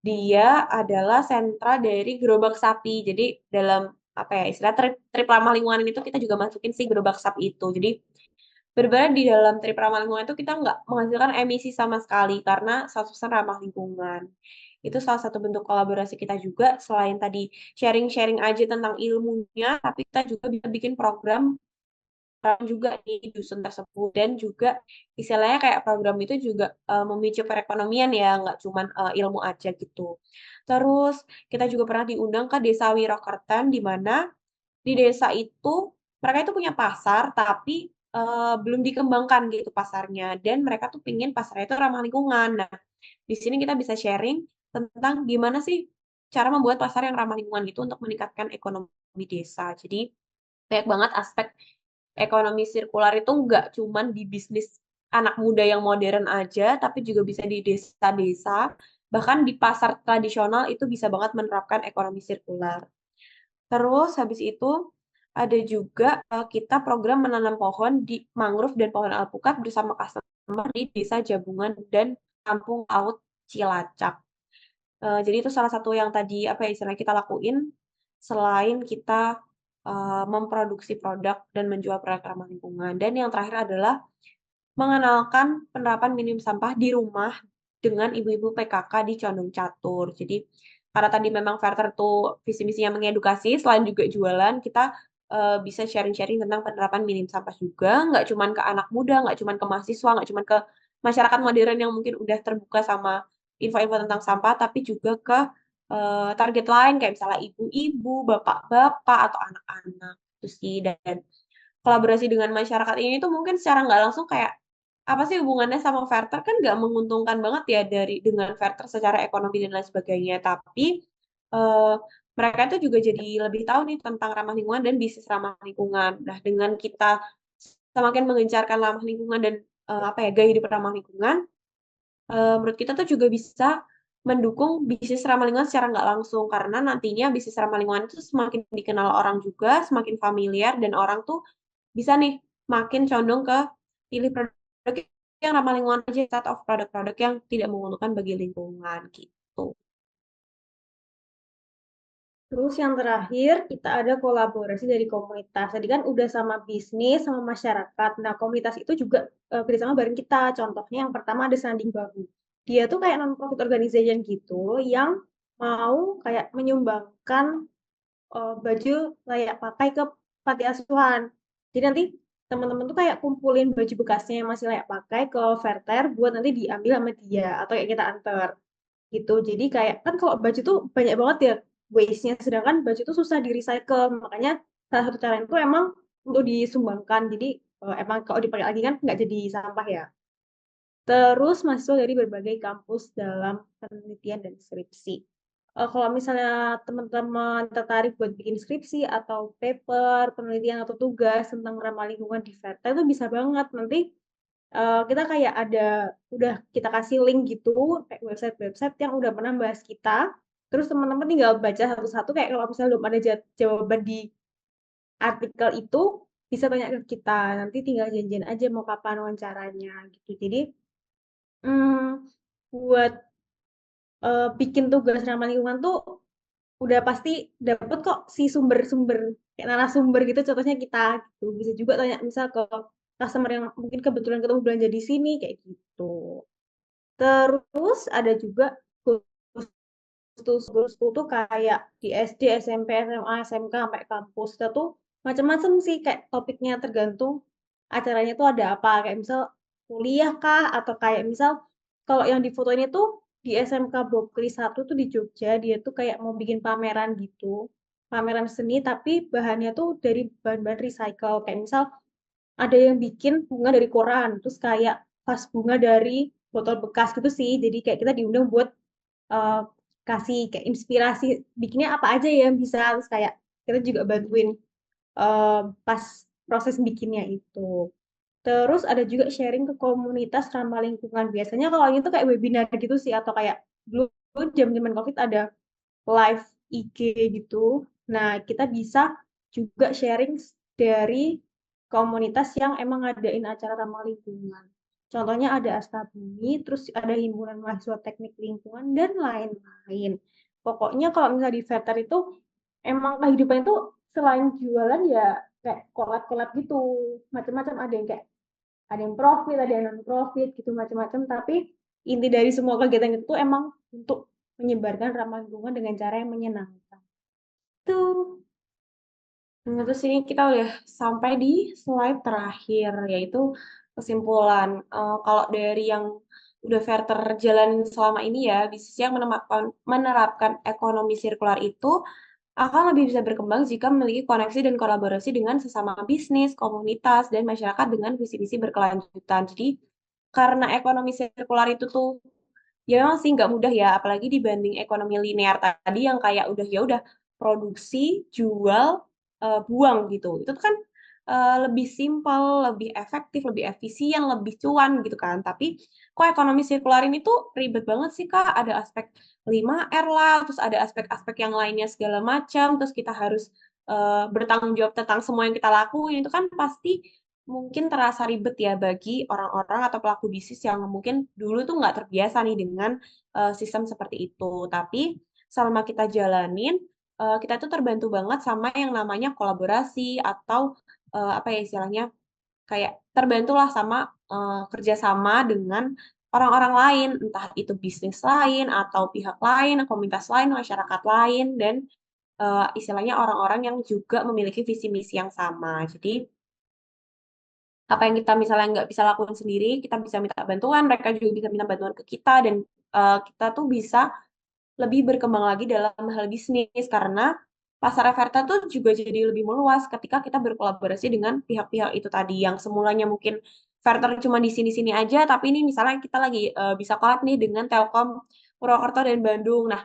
dia adalah sentra dari gerobak sapi. Jadi dalam apa ya istilah trip ramah lingkungan itu kita juga masukin si gerobak sapi itu. Jadi benar di dalam trip ramah lingkungan itu kita nggak menghasilkan emisi sama sekali karena 100% ramah lingkungan. Itu salah satu bentuk kolaborasi kita juga selain tadi sharing-sharing aja tentang ilmunya, tapi kita juga bisa bikin program juga di dusun tersebut dan juga istilahnya kayak program itu juga memicu perekonomian ya nggak cuman ilmu aja gitu. Terus kita juga pernah diundang ke Desa Wirokerten di mana di desa itu mereka itu punya pasar tapi belum dikembangkan gitu pasarnya dan mereka tuh pingin pasarnya itu ramah lingkungan. Nah, di sini kita bisa sharing tentang gimana sih cara membuat pasar yang ramah lingkungan gitu untuk meningkatkan ekonomi desa. Jadi banyak banget aspek ekonomi sirkular itu nggak cuman di bisnis anak muda yang modern aja, tapi juga bisa di desa-desa, bahkan di pasar tradisional itu bisa banget menerapkan ekonomi sirkular. Terus habis itu ada juga kita program menanam pohon di mangrove dan pohon alpukat bersama customer di Desa Jabungan dan Kampung Laut Cilacap. Jadi itu salah satu yang tadi apa ya istilahnya kita lakuin selain kita memproduksi produk dan menjual produk ramah lingkungan. Dan yang terakhir adalah mengenalkan penerapan minim sampah di rumah dengan ibu-ibu PKK di Condong Catur. Jadi karena tadi memang Verter tuh visi misinya mengedukasi, selain juga jualan, kita bisa sharing-sharing tentang penerapan minim sampah juga, nggak cuma ke anak muda, nggak cuma ke mahasiswa, nggak cuma ke masyarakat modern yang mungkin udah terbuka sama info-info tentang sampah, tapi juga ke target lain kayak misalnya ibu-ibu, bapak-bapak, atau anak-anak. Itu sih, dan kolaborasi dengan masyarakat ini tuh mungkin secara nggak langsung kayak apa sih hubungannya sama Verter kan nggak menguntungkan banget ya dengan Verter secara ekonomi dan lain sebagainya, tapi eh, mereka itu juga jadi lebih tahu nih tentang ramah lingkungan dan bisnis ramah lingkungan. Nah, dengan kita semakin mengencarkan ramah lingkungan dan apa ya gaya hidup ramah lingkungan, menurut kita tuh juga bisa mendukung bisnis ramah lingkungan secara nggak langsung karena nantinya bisnis ramah lingkungan itu semakin dikenal orang juga, semakin familiar dan orang tuh bisa nih makin condong ke pilih produk yang ramah lingkungan aja instead of produk-produk yang tidak menguntungkan bagi lingkungan gitu. Terus yang terakhir kita ada kolaborasi dari komunitas. Tadi kan udah sama bisnis, sama masyarakat. Nah, komunitas itu juga kerjasama bareng kita. Contohnya yang pertama ada Sanding Bahu. Dia tuh kayak non-profit organization gitu yang mau kayak menyumbangkan baju layak pakai ke panti asuhan. Jadi nanti teman-teman tuh kayak kumpulin baju bekasnya yang masih layak pakai ke Verter buat nanti diambil sama dia atau kayak kita antar gitu. Jadi kayak kan kalau baju tuh banyak banget ya waste-nya, sedangkan baju tuh susah di-recycle. Makanya salah satu cara itu emang untuk disumbangkan. Jadi emang kalau dipakai lagi kan nggak jadi sampah ya. Terus mahasiswa dari berbagai kampus dalam penelitian dan skripsi. Kalau misalnya teman-teman tertarik buat bikin skripsi atau paper, penelitian atau tugas tentang ramah lingkungan di Verta itu bisa banget. Nanti kita kayak udah kita kasih link gitu, kayak website-website yang udah pernah bahas kita. Terus teman-teman tinggal baca satu-satu kayak kalau misalnya belum ada jawaban di artikel itu, bisa tanya ke kita. Nanti tinggal janjian aja mau kapan wawancaranya gitu. Jadi buat bikin tugas ramah lingkungan tuh udah pasti dapet kok si sumber-sumber kayak narasumber gitu contohnya kita gitu bisa juga tanya misal ke customer yang mungkin kebetulan ketemu belanja di sini kayak gitu. Terus ada juga school tuh kayak di SD, SMP, SMA, SMK sampai kampus kita tuh macam-macam sih kayak topiknya tergantung acaranya tuh ada apa kayak misal kuliah kah atau kayak misal kalau yang di foto ini tuh di SMK Bokri 1 tuh di Jogja dia tuh kayak mau bikin pameran gitu pameran seni tapi bahannya tuh dari bahan-bahan recycle kayak misal ada yang bikin bunga dari koran terus kayak vas bunga dari botol bekas gitu sih jadi kayak kita diundang buat eh, kasih kayak inspirasi bikinnya apa aja ya yang bisa terus kayak kita juga bantuin pas proses bikinnya itu. Terus ada juga sharing ke komunitas ramah lingkungan. Biasanya kalau itu kayak webinar gitu sih atau kayak dulu zaman COVID ada live IG gitu. Nah, kita bisa juga sharing dari komunitas yang emang ngadain acara ramah lingkungan. Contohnya ada Astabumi, terus ada Himpunan Mahasiswa Teknik Lingkungan, dan lain-lain. Pokoknya kalau misalnya di Veter itu, emang kehidupan itu selain jualan ya kayak kolab-kolab gitu. Macam-macam ada yang kayak, ada yang profit, ada yang non-profit gitu, macam-macam. Tapi inti dari semua kegiatan itu emang untuk menyebarkan ramah lingkungan dengan cara yang menyenangkan. Tuh. Nah, terus ini kita udah sampai di slide terakhir, yaitu kesimpulan. Kalau dari yang udah Verter jalanin selama ini ya, bisnis yang menerapkan ekonomi sirkular itu akan lebih bisa berkembang jika memiliki koneksi dan kolaborasi dengan sesama bisnis, komunitas, dan masyarakat dengan visi-misi berkelanjutan. Jadi, karena ekonomi sirkular itu tuh ya memang sih nggak mudah ya, apalagi dibanding ekonomi linear tadi yang kayak udah ya udah produksi, jual, buang gitu. Itu kan lebih simpel, lebih efektif, lebih efisien, lebih cuan gitu kan. Tapi kok ekonomi sirkular ini tuh ribet banget sih Kak, ada aspek 5R lah, terus ada aspek-aspek yang lainnya segala macam, terus kita harus bertanggung jawab tentang semua yang kita lakuin, itu kan pasti mungkin terasa ribet ya bagi orang-orang atau pelaku bisnis yang mungkin dulu tuh nggak terbiasa nih dengan sistem seperti itu. Tapi selama kita jalanin, kita tuh terbantu banget sama yang namanya kolaborasi atau apa ya istilahnya kayak terbantulah sama kerjasama dengan orang-orang lain, entah itu bisnis lain atau pihak lain, komunitas lain, masyarakat lain, dan istilahnya orang-orang yang juga memiliki visi misi yang sama. Jadi apa yang kita misalnya nggak bisa lakukan sendiri, kita bisa minta bantuan, mereka juga bisa minta bantuan ke kita, dan kita tuh bisa lebih berkembang lagi dalam hal bisnis karena pasar Everta tuh juga jadi lebih meluas ketika kita berkolaborasi dengan pihak-pihak itu tadi yang semulanya mungkin Verter cuma di sini-sini aja, tapi ini misalnya kita lagi bisa collab nih dengan Telkom Purwokerto dan Bandung. Nah,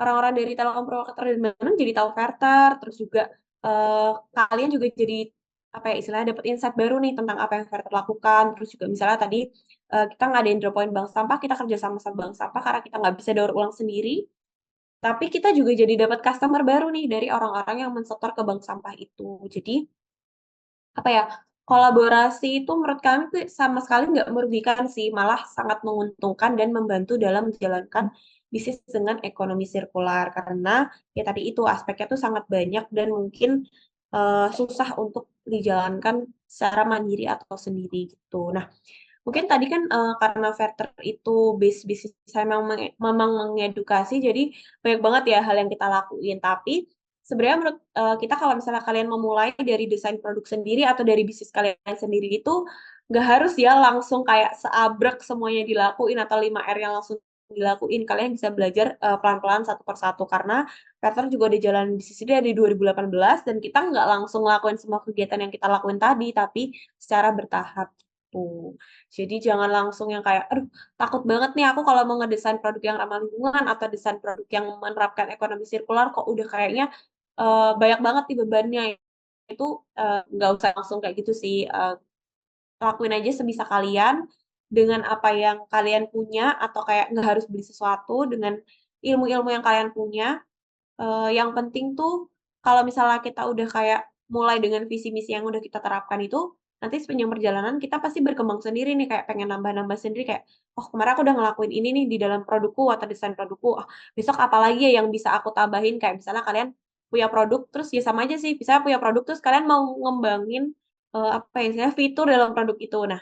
orang-orang dari Telkom Purwokerto dan Bandung jadi tahu Verter, terus juga kalian juga jadi apa ya istilahnya dapat insight baru nih tentang apa yang Verter lakukan. Terus juga misalnya tadi kita ngadain drop point bank sampah, kita kerja sama sama bank sampah karena kita nggak bisa daur ulang sendiri. Tapi kita juga jadi dapat customer baru nih dari orang-orang yang mensetor ke bank sampah itu. Jadi, apa ya, kolaborasi itu menurut kami tuh sama sekali nggak merugikan sih, malah sangat menguntungkan dan membantu dalam menjalankan bisnis dengan ekonomi sirkular. Karena ya tadi itu aspeknya tuh sangat banyak dan mungkin susah untuk dijalankan secara mandiri atau sendiri gitu. Nah, mungkin tadi kan karena Verter itu base bisnis saya memang mengedukasi, jadi banyak banget ya hal yang kita lakuin. Tapi sebenarnya menurut kita kalau misalnya kalian memulai dari desain produk sendiri atau dari bisnis kalian sendiri itu nggak harus ya langsung kayak seabrek semuanya dilakuin atau 5R yang langsung dilakuin. Kalian bisa belajar pelan-pelan satu persatu karena Verter juga udah jalan bisnis ini dari 2018 dan kita nggak langsung ngelakuin semua kegiatan yang kita lakuin tadi, tapi secara bertahap gitu. Jadi jangan langsung yang kayak, aduh takut banget nih aku kalau mau ngedesain produk yang ramah lingkungan atau desain produk yang menerapkan ekonomi sirkular kok udah kayaknya banyak banget nih bebannya. Itu nggak usah langsung kayak gitu sih. Lakuin aja sebisa kalian dengan apa yang kalian punya atau kayak nggak harus beli sesuatu dengan ilmu-ilmu yang kalian punya. Yang penting tuh kalau misalnya kita udah kayak mulai dengan visi misi yang udah kita terapkan itu, nanti sepanjang perjalanan kita pasti berkembang sendiri nih, kayak pengen nambah-nambah sendiri kayak, "Oh kemarin aku udah ngelakuin ini nih di dalam produkku atau desain produkku, oh besok apa lagi ya yang bisa aku tambahin?" Kayak misalnya kalian punya produk, terus ya sama aja sih, misalnya punya produk terus kalian mau ngembangin, apa ya, istilahnya fitur dalam produk itu. Nah,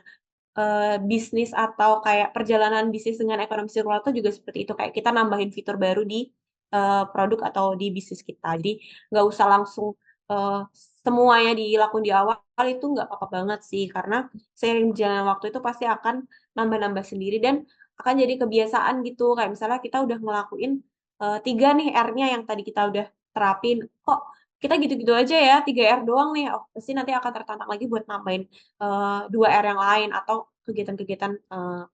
bisnis atau kayak perjalanan bisnis dengan ekonomi sirkular itu juga seperti itu, kayak kita nambahin fitur baru di, produk atau di bisnis kita. Jadi nggak usah langsung, eee, semuanya dilakuin di awal itu nggak apa-apa banget sih, karena seiring berjalannya waktu itu pasti akan nambah-nambah sendiri dan akan jadi kebiasaan gitu. Kayak misalnya kita udah ngelakuin, 3 nih R-nya yang tadi kita udah terapin, kok kita gitu-gitu aja ya, 3R doang nih, oh pasti nanti akan tertantang lagi buat nambahin 2R yang lain atau kegiatan-kegiatan,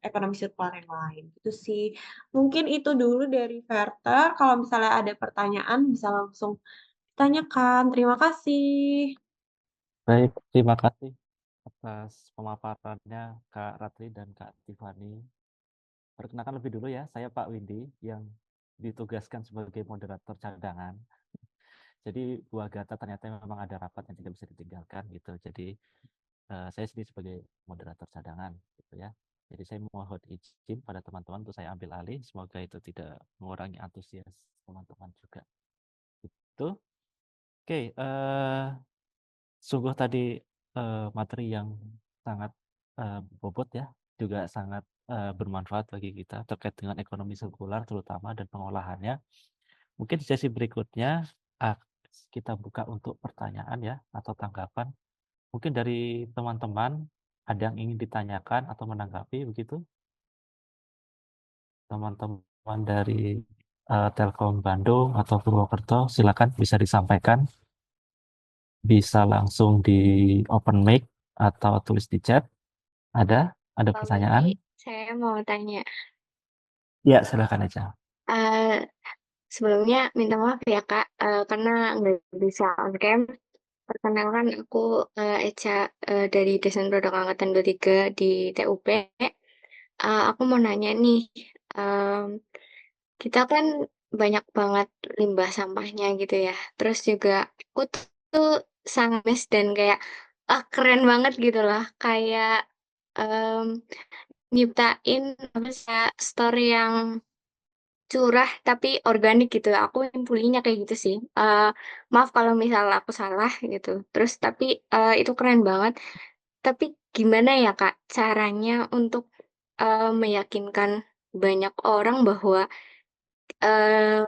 ekonomi sirkular yang lain, gitu sih. Mungkin itu dulu dari Verter, kalau misalnya ada pertanyaan bisa langsung ditanyakan. Terima kasih. Baik, terima kasih atas pemaparannya Kak Ratri dan Kak Tiffany. Perkenalkan lebih dulu ya, saya Pak Windy yang ditugaskan sebagai moderator cadangan. Jadi Bu Agatha ternyata memang ada rapat yang tidak bisa ditinggalkan gitu. Jadi saya sendiri sebagai moderator cadangan gitu ya. Jadi saya mohon izin pada teman-teman untuk saya ambil alih. Semoga itu tidak mengurangi antusias teman-teman juga. Itu. Oke, sungguh tadi materi yang sangat bobot ya, juga sangat bermanfaat bagi kita terkait dengan ekonomi sirkular terutama dan pengolahannya. Mungkin di sesi berikutnya kita buka untuk pertanyaan ya atau tanggapan. Mungkin dari teman-teman ada yang ingin ditanyakan atau menanggapi begitu? Teman-teman dari Telkom Bandung atau Purwokerto silakan bisa disampaikan. Bisa langsung di open mic atau tulis di chat. Ada Pak pertanyaan? Windy, saya mau tanya. Ya, silakan aja. Sebelumnya minta maaf ya Kak, karena nggak bisa on cam. Perkenalkan aku Eca dari Desain Produk Angkatan 23 di TUP. Aku mau nanya nih, em, kita kan banyak banget limbah sampahnya gitu ya. Terus juga aku tuh sangat mes dan kayak keren banget gitu lah. Kayak em, nyiptain apa sih ya, story yang curah tapi organik gitu. Aku impulinya kayak gitu sih. Maaf kalau misalnya aku salah gitu. Terus tapi itu keren banget. Tapi gimana ya Kak caranya untuk meyakinkan banyak orang bahwa eh,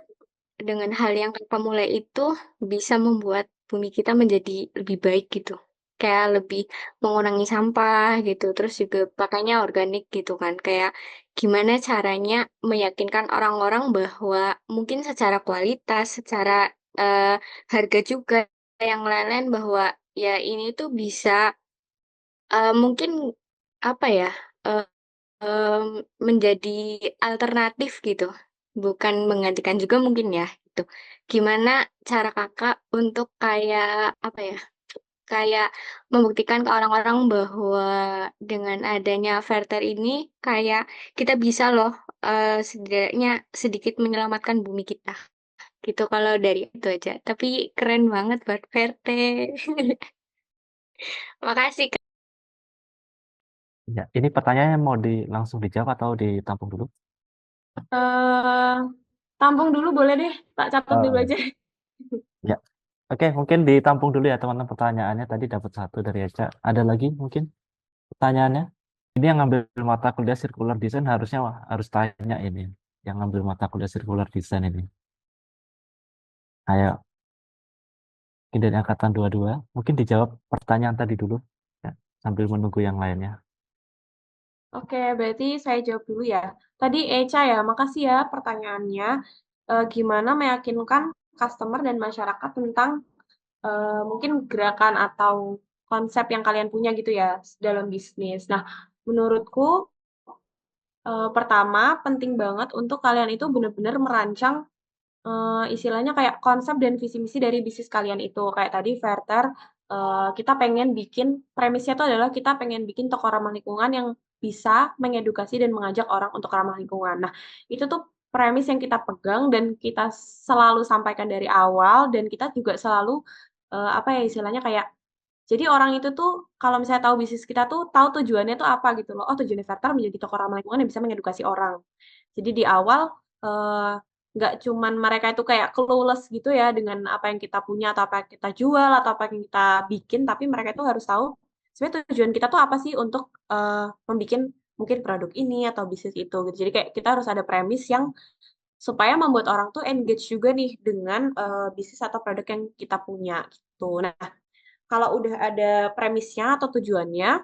dengan hal yang Kakak mulai itu bisa membuat bumi kita menjadi lebih baik gitu. Kayak lebih mengurangi sampah gitu. Terus juga pakainya organik gitu kan. Kayak gimana caranya meyakinkan orang-orang bahwa mungkin secara kualitas, secara eh, harga juga yang lain-lain bahwa ya ini tuh bisa mungkin apa ya eh, em, menjadi alternatif gitu, bukan menggantikan juga mungkin ya gitu. Gimana cara kakak untuk kayak apa ya, kayak membuktikan ke orang-orang bahwa dengan adanya Fairtrade ini kayak kita bisa loh setidaknya sedikit menyelamatkan bumi kita gitu. Kalau dari itu aja. Tapi keren banget buat Fairtrade. Makasih. Ya, ini pertanyaannya mau langsung dijawab atau ditampung dulu? Eh, Tampung dulu boleh deh, tak catat dulu Oh, aja. ya. Oke, mungkin ditampung dulu ya teman-teman pertanyaannya. Tadi dapat satu dari Eca. Ada lagi mungkin pertanyaannya? Ini yang ngambil mata kuliah Circular Design harusnya harus tanya ini. Yang ngambil mata kuliah Circular Design ini. Ayo, mungkin dari angkatan 22. Mungkin dijawab pertanyaan tadi dulu. Ya, sambil menunggu yang lainnya. Oke, berarti saya jawab dulu ya. Tadi Eca ya, makasih ya pertanyaannya. Gimana meyakinkan customer dan masyarakat tentang mungkin gerakan atau konsep yang kalian punya gitu ya dalam bisnis. Nah, menurutku pertama penting banget untuk kalian itu benar-benar merancang istilahnya kayak konsep dan visi misi dari bisnis kalian itu. Kayak tadi Fairtrade, kita pengen bikin, premisnya itu adalah kita pengen bikin toko ramah lingkungan yang bisa mengedukasi dan mengajak orang untuk ramah lingkungan. Nah, itu tuh premis yang kita pegang dan kita selalu sampaikan dari awal dan kita juga selalu apa ya istilahnya kayak jadi orang itu tuh kalau misalnya tahu bisnis kita tuh tahu tujuannya tuh apa gitu loh. Oh, tujuannya Fairtrade menjadi toko ramah lingkungan yang bisa mengedukasi orang. Jadi di awal eh, nggak cuman mereka itu kayak clueless gitu ya dengan apa yang kita punya atau apa yang kita jual atau apa yang kita bikin, tapi mereka itu harus tahu sebenarnya tujuan kita tuh apa sih untuk membuat mungkin produk ini atau bisnis itu gitu. Jadi kayak kita harus ada premis yang supaya membuat orang tuh engage juga nih dengan bisnis atau produk yang kita punya gitu. Nah, kalau udah ada premisnya atau tujuannya,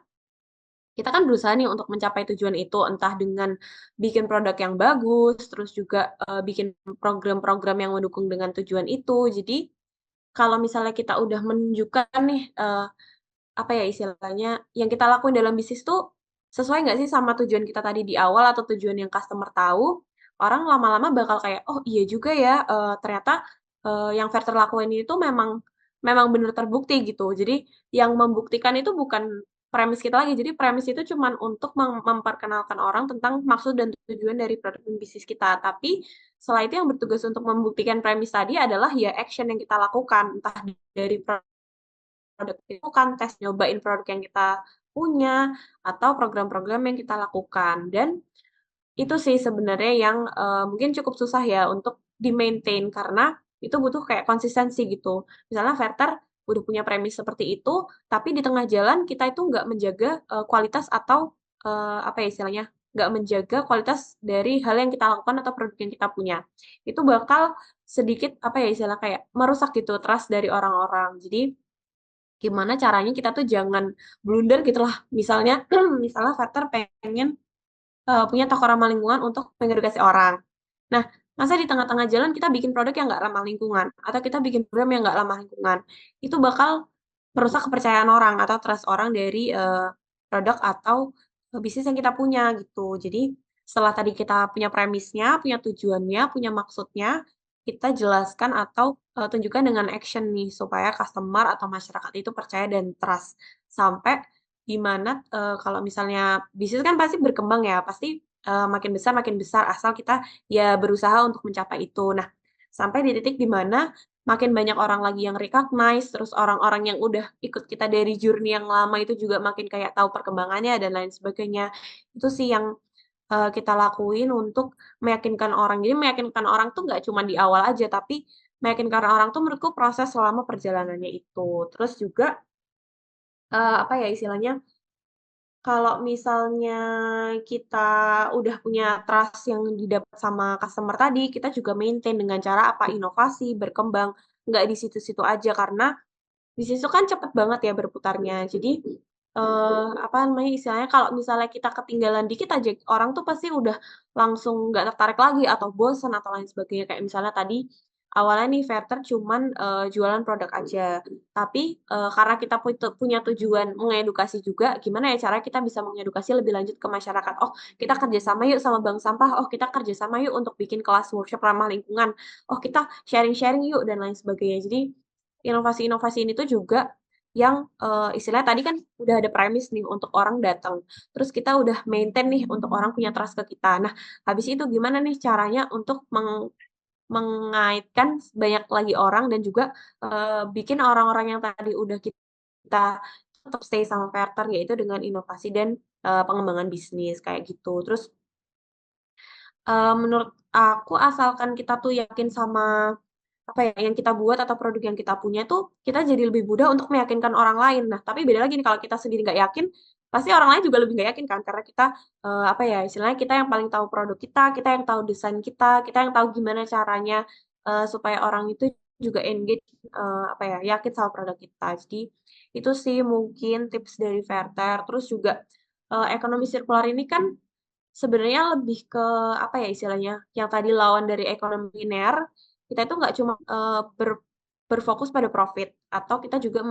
kita kan berusaha nih untuk mencapai tujuan itu, entah dengan bikin produk yang bagus, terus juga bikin program-program yang mendukung dengan tujuan itu. Jadi, kalau misalnya kita udah menunjukkan nih, apa ya istilahnya, yang kita lakuin dalam bisnis tuh sesuai nggak sih sama tujuan kita tadi di awal atau tujuan yang customer tahu, orang lama-lama bakal kayak, oh iya juga ya, ternyata yang Verter lakuin ini tuh memang benar terbukti gitu. Jadi yang membuktikan itu bukan premis kita lagi. Jadi premis itu cuman untuk memperkenalkan orang tentang maksud dan tujuan dari produk dan bisnis kita. Tapi setelah itu yang bertugas untuk membuktikan premis tadi adalah ya action yang kita lakukan, entah dari produk itu kan tes nyobain produk yang kita punya atau program-program yang kita lakukan. Dan itu sih sebenarnya yang mungkin cukup susah ya untuk di-maintain karena itu butuh kayak konsistensi gitu. Misalnya Verter udah punya premis seperti itu, tapi di tengah jalan kita itu nggak menjaga kualitas atau apa ya istilahnya, nggak menjaga kualitas dari hal yang kita lakukan atau produk yang kita punya. Itu bakal sedikit apa ya istilah kayak merusak gitu trust dari orang-orang. Jadi gimana caranya kita tuh jangan blunder gitu lah. Misalnya, misalnya Verter pengen punya toko ramah lingkungan untuk mengedukasi orang. Nah, masa di tengah-tengah jalan kita bikin produk yang nggak ramah lingkungan, atau kita bikin program yang nggak ramah lingkungan, itu bakal merusak kepercayaan orang atau trust orang dari produk atau bisnis yang kita punya gitu. Jadi setelah tadi kita punya premisnya, punya tujuannya, punya maksudnya, kita jelaskan atau tunjukkan dengan action nih supaya customer atau masyarakat itu percaya dan trust. Sampai di mana kalau misalnya bisnis kan pasti berkembang ya, pasti makin besar asal kita ya berusaha untuk mencapai itu. Nah, sampai di titik di mana makin banyak orang lagi yang recognize, terus orang-orang yang udah ikut kita dari journey yang lama itu juga makin kayak tahu perkembangannya dan lain sebagainya. Itu sih yang kita lakuin untuk meyakinkan orang. Jadi meyakinkan orang tuh nggak cuma di awal aja, tapi meyakinkan orang tuh menurutku proses selama perjalanannya itu. Terus juga apa ya istilahnya, kalau misalnya kita udah punya trust yang didapat sama customer tadi, kita juga maintain dengan cara apa? Inovasi, berkembang, nggak di situ-situ aja karena bisnis itu kan cepet banget ya berputarnya. Jadi, apa namanya, istilahnya kalau misalnya kita ketinggalan dikit aja, orang tuh pasti udah langsung nggak tertarik lagi atau bosen atau lain sebagainya. Kayak misalnya tadi, awalnya nih Verter cuman, jualan produk aja. Tapi, karena kita punya tujuan mengedukasi juga, gimana ya cara kita bisa mengedukasi lebih lanjut ke masyarakat. Oh, kita kerjasama yuk sama bank sampah, oh kita kerjasama yuk untuk bikin kelas workshop ramah lingkungan, oh kita sharing-sharing yuk, dan lain sebagainya. Jadi, inovasi-inovasi ini tuh juga yang, istilahnya tadi kan udah ada premis nih untuk orang datang, terus kita udah maintain nih untuk orang punya trust ke kita. Nah, habis itu gimana nih caranya untuk mengaitkan banyak lagi orang dan juga, bikin orang-orang yang tadi udah kita tetap stay sama Verter, yaitu dengan inovasi dan, pengembangan bisnis, kayak gitu. Terus, menurut aku asalkan kita tuh yakin sama apa ya, yang kita buat atau produk yang kita punya tuh, kita jadi lebih mudah untuk meyakinkan orang lain. Nah, tapi beda lagi nih kalau kita sendiri nggak yakin, pasti orang lain juga lebih nggak yakin kan, karena kita, apa ya, istilahnya kita yang paling tahu produk kita yang tahu desain kita yang tahu gimana caranya, supaya orang itu juga engage, apa ya, yakin sama produk kita. Jadi, itu sih mungkin tips dari Verter. Terus juga, ekonomi sirkular ini kan sebenarnya lebih ke, apa ya istilahnya, yang tadi lawan dari ekonomi linear, kita itu nggak cuma, berfokus pada profit, atau kita juga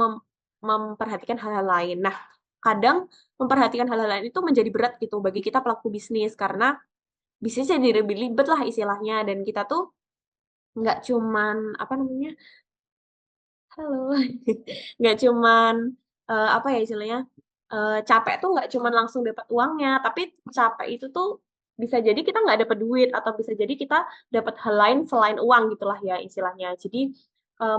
memperhatikan hal-hal lain. Nah, kadang memperhatikan hal-hal lain itu menjadi berat gitu bagi kita pelaku bisnis, karena bisnisnya jadi lebih ribet lah istilahnya, dan kita tuh nggak cuman, apa namanya, halo, nggak cuman, apa ya istilahnya, capek tuh nggak cuman langsung dapat uangnya, tapi capek itu tuh bisa jadi kita nggak dapat duit, atau bisa jadi kita dapat hal lain selain uang gitulah ya istilahnya. Jadi,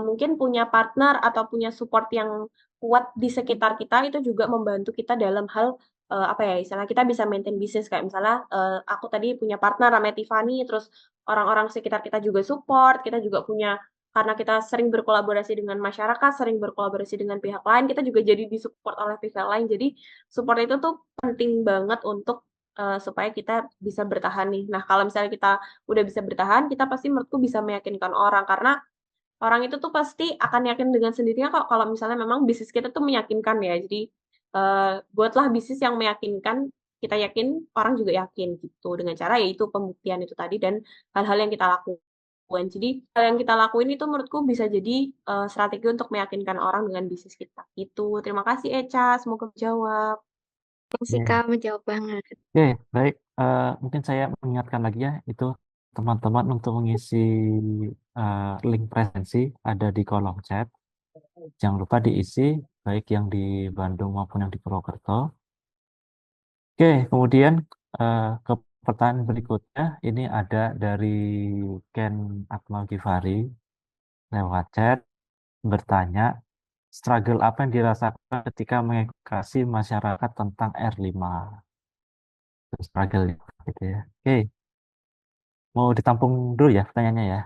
mungkin punya partner atau punya support yang kuat di sekitar kita itu juga membantu kita dalam hal, apa ya istilahnya, kita bisa maintain bisnis. Kayak misalnya, aku tadi punya partner namanya Tiffany, terus orang-orang sekitar kita juga support, kita juga punya karena kita sering berkolaborasi dengan masyarakat, sering berkolaborasi dengan pihak lain, kita juga jadi di-support oleh pihak lain. Jadi, support itu tuh penting banget untuk, supaya kita bisa bertahan nih. Nah, kalau misalnya kita udah bisa bertahan, kita pasti menurutku bisa meyakinkan orang, karena orang itu tuh pasti akan yakin dengan sendirinya kok kalau misalnya memang bisnis kita tuh meyakinkan ya. Jadi, buatlah bisnis yang meyakinkan, kita yakin, orang juga yakin gitu, dengan cara yaitu pembuktian itu tadi dan hal-hal yang kita lakukan. Jadi, hal yang kita lakuin itu menurutku bisa jadi, strategi untuk meyakinkan orang dengan bisnis kita, gitu. Terima kasih Echa, semoga menjawab. Masih Oke, Kak menjawab banget. Oke, baik. Mungkin saya mengingatkan lagi ya, itu teman-teman untuk mengisi link presensi ada di kolom chat. Jangan lupa diisi, baik yang di Bandung maupun yang di Purwokerto. Oke, kemudian ke pertanyaan berikutnya, ini ada dari Ken Akmal Givari lewat chat bertanya, struggle apa yang dirasakan ketika mengedukasi masyarakat tentang R5? Struggle gitu ya. Oke, mau ditampung dulu ya pertanyaannya ya?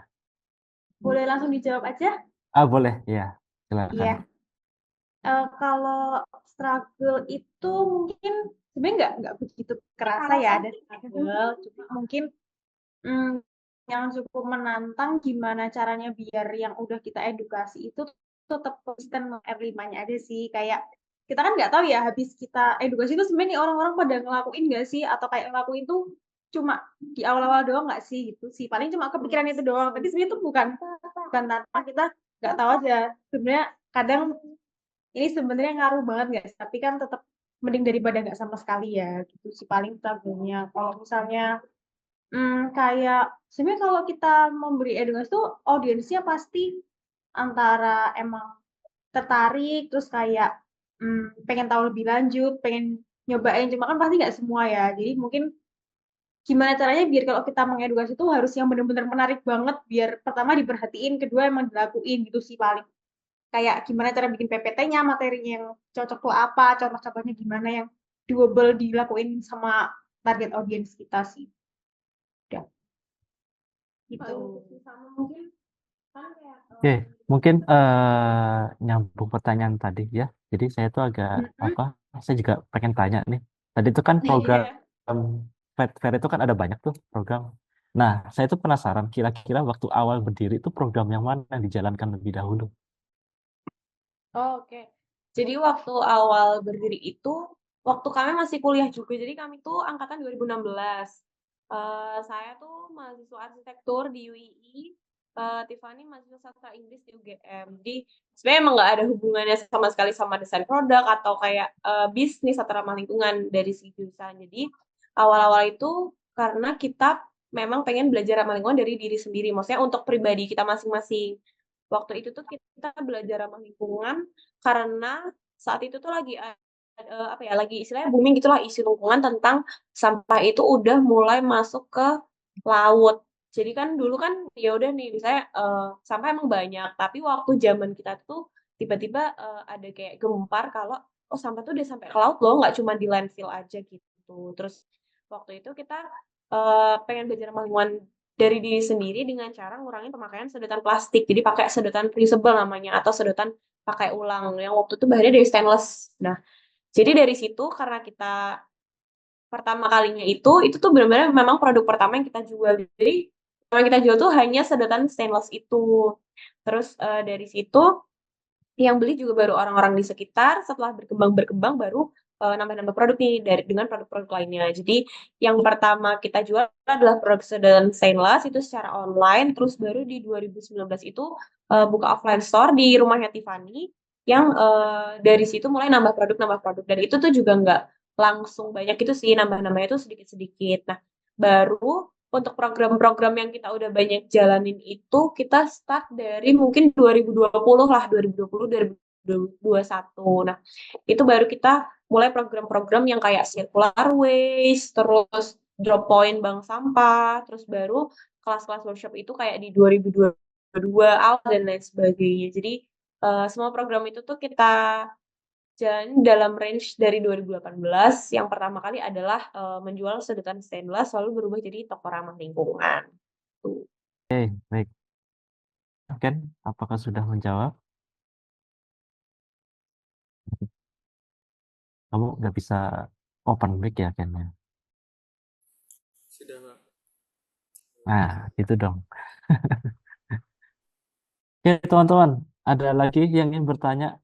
Boleh langsung dijawab aja? Boleh, ya. Silakan. Iya. Kalau struggle itu mungkin sebenarnya nggak begitu kerasa ya ada struggle, cuma mungkin yang cukup menantang gimana caranya biar yang udah kita edukasi itu tetap konsisten R5-nya ada sih. Kayak kita kan nggak tahu ya habis kita edukasi itu sebenarnya orang-orang pada ngelakuin nggak sih, atau kayak ngelakuin tuh cuma di awal-awal doang nggak sih gitu sih. Paling cuma kepikiran itu doang, tapi sebenarnya itu bukan tanpa kita nggak tahu aja. Sebenarnya kadang ini sebenarnya ngaruh banget nggak sih? Tapi kan tetap mending daripada nggak sama sekali ya, gitu sih paling struggle-nya. Kalau misalnya kayak sebenarnya kalau kita memberi edukasi tuh audiensnya pasti antara emang tertarik terus kayak pengen tahu lebih lanjut, pengen nyobain, cuma kan pasti nggak semua ya. Jadi mungkin gimana caranya biar kalau kita mengedukasi itu harus yang benar-benar menarik banget, biar pertama diperhatiin, kedua emang dilakuin gitu sih paling. Kayak gimana cara bikin PPT-nya, materinya yang cocok tuh apa, contoh-contohnya gimana yang doable dilakuin sama target audience kita sih. Udah. Gitu. Sama mungkin kan kayak Oke, mungkin nyambung pertanyaan tadi ya. Jadi saya tuh agak apa? Saya juga pengen tanya nih. Tadi itu kan program fair itu kan ada banyak tuh program. Nah, saya tuh penasaran kira-kira waktu awal berdiri itu program yang mana yang dijalankan lebih dahulu? Oke. Jadi waktu awal berdiri itu, waktu kami masih kuliah juga. Jadi kami tuh angkatan 2016. Saya tuh mahasiswa arsitektur di UII, Tiffany mahasiswa sastra Inggris di UGM. Jadi sebenarnya emang nggak ada hubungannya sama sekali sama desain produk atau kayak bisnis atau ramah lingkungan dari segi jurusan. Jadi awal-awal itu karena kita memang pengen belajar ramah lingkungan dari diri sendiri. Maksudnya untuk pribadi kita masing-masing. Waktu itu tuh kita belajar ramah lingkungan karena saat itu tuh lagi apa ya, lagi istilahnya booming gitulah isu lingkungan tentang sampah itu udah mulai masuk ke laut. Jadi kan dulu kan ya udah nih misalnya sampah emang banyak, tapi waktu zaman kita tuh tiba-tiba ada kayak gempar kalau oh sampah tuh udah sampai ke laut loh, nggak cuma di landfill aja gitu. Terus waktu itu kita pengen belajar ramah lingkungan dari diri sendiri dengan cara ngurangin pemakaian sedotan plastik. Jadi pakai sedotan reusable namanya atau sedotan pakai ulang yang waktu itu bahannya dari stainless. Nah, jadi dari situ karena kita pertama kalinya itu tuh benar-benar memang produk pertama yang kita jual. Jadi yang kita jual tuh hanya sedotan stainless itu. Terus dari situ yang beli juga baru orang-orang di sekitar. Setelah berkembang baru nambah-nambah produk nih dengan produk-produk lainnya. Jadi yang pertama kita jual adalah produk sedotan stainless itu secara online. Terus baru di 2019 itu buka offline store di rumahnya Tiffany yang dari situ mulai nambah produk. Dan itu tuh juga nggak langsung banyak itu sih, nambah-nambahnya itu sedikit-sedikit. Nah, baru untuk program-program yang kita udah banyak jalanin itu kita start dari mungkin 2020 lah, 2020, 2021. Nah, itu baru kita mulai program-program yang kayak circular waste, terus drop point bank sampah, terus baru kelas-kelas workshop itu kayak di 2022 awal dan lain sebagainya. Jadi semua program itu tuh kita jalan dalam range dari 2018. Yang pertama kali adalah menjual sedotan stainless lalu berubah jadi toko ramah lingkungan. Tuh. Oke, baik. Ken, apakah sudah menjawab? Kamu nggak bisa open mic ya, Ken? Ya? Sudah, Pak. Nah, itu dong. Oke, teman-teman, ada lagi yang ingin bertanya?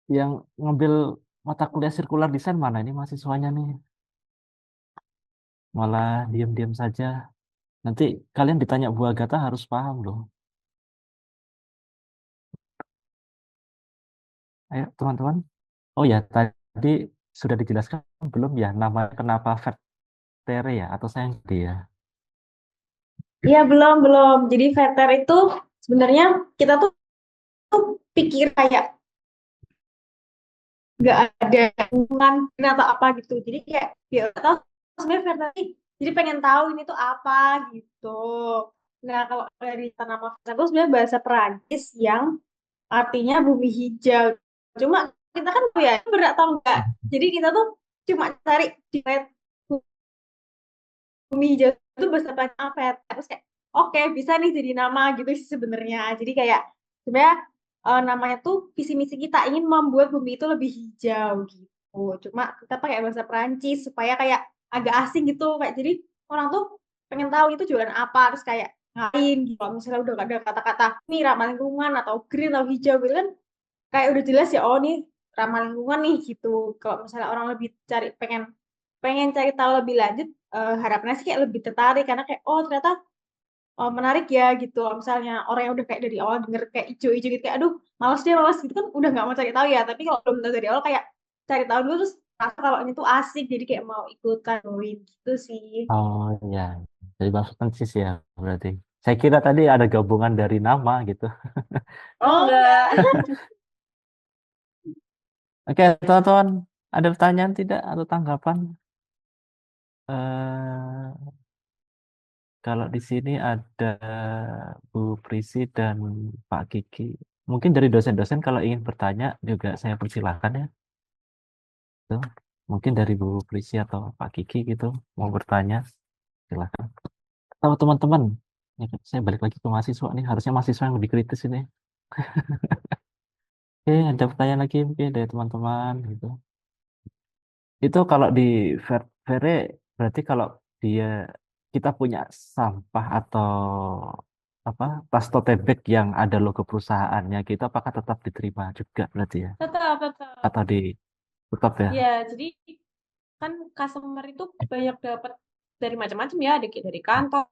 Yang ngambil mata kuliah sirkular desain mana ini mahasiswanya nih? Malah diam-diam saja. Nanti kalian ditanya Bu Agatha harus paham loh. Ayo, teman-teman. Oh ya, tadi sudah dijelaskan belum ya nama kenapa Vertere ya atau saya ya? Iya, belum. Jadi veter itu sebenarnya kita tuh pikir kayak nggak ada hubungan atau apa gitu. Jadi kayak ya tahu sebenarnya veter ini, jadi pengen tahu ini tuh apa gitu. Nah, kalau dari nama veter itu sebenarnya bahasa Perancis yang artinya bumi hijau. Cuma kita kan tahu ya, berat atau enggak. Jadi kita tuh cuma cari di bumi hijau itu bahasa Perancis apa ya? Terus kayak oke, bisa nih jadi nama gitu sih sebenarnya. Jadi kayak sebenarnya namanya tuh visi misi kita ingin membuat bumi itu lebih hijau gitu. Cuma kita pakai bahasa Perancis supaya kayak agak asing gitu. Kayak jadi orang tuh pengen tahu itu jualan apa, terus kayak ngapain gitu. Kalau misalnya udah ada kata-kata ini ramah lingkungan atau green atau hijau gitu kan kayak udah jelas ya, oh nih ramah lingkungan nih gitu. Kalau misalnya orang lebih cari pengen pengen cari tahu lebih lanjut, harapannya sih kayak lebih tertarik karena kayak oh ternyata menarik ya gitu. Misalnya orang yang udah kayak dari awal denger kayak ijo-ijo gitu kayak aduh malas gitu kan udah nggak mau cari tahu ya. Tapi kalau belum tahu dari awal kayak cari tahu dulu terus rasa kalau ini tuh asik jadi kayak mau ikutan join gitu sih. Oh ya, Dari Bang Francis ya berarti. Saya kira tadi ada gabungan dari nama gitu. Oh, enggak. Oke, teman-teman, ada pertanyaan tidak atau tanggapan? Eh, Kalau di sini ada Bu Prisi dan Pak Kiki. Mungkin dari dosen-dosen kalau ingin bertanya juga saya persilahkan ya. Tuh. Mungkin dari Bu Prisi atau Pak Kiki gitu mau bertanya, silakan. Atau teman-teman, ya, saya balik lagi ke mahasiswa nih. Harusnya mahasiswa yang lebih kritis ini. Oke, ada pertanyaan lagi mungkin dari teman-teman gitu. Itu kalau di Vere berarti kalau dia kita punya sampah atau apa tas tote bag yang ada logo perusahaannya gitu apakah tetap diterima juga berarti ya Tetap, tetap. atau di tetap ya. Ya, jadi kan customer itu banyak dapat dari macam-macam ya, ada dari kantor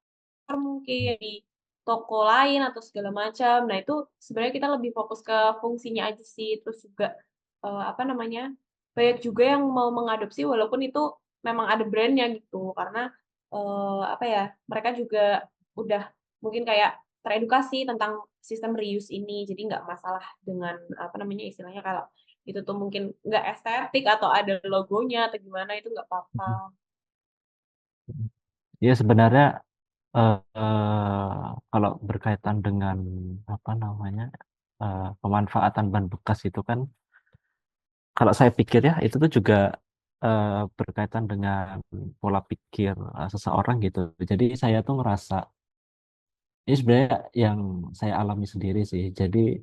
mungkin, di toko lain atau segala macam. Nah, itu sebenarnya kita lebih fokus ke fungsinya aja sih. Terus juga apa namanya? Banyak juga yang mau mengadopsi walaupun itu memang ada brandnya gitu. Karena apa ya? Mereka juga udah mungkin kayak teredukasi tentang sistem reuse ini. Jadi nggak masalah dengan apa namanya istilahnya kalau itu tuh mungkin nggak estetik atau ada logonya atau gimana itu nggak apa-apa. Ya sebenarnya kalau berkaitan dengan apa namanya pemanfaatan ban bekas itu kan kalau saya pikir ya itu tuh juga berkaitan dengan pola pikir seseorang gitu. Jadi saya tuh ngerasa ini sebenarnya yang saya alami sendiri sih. Jadi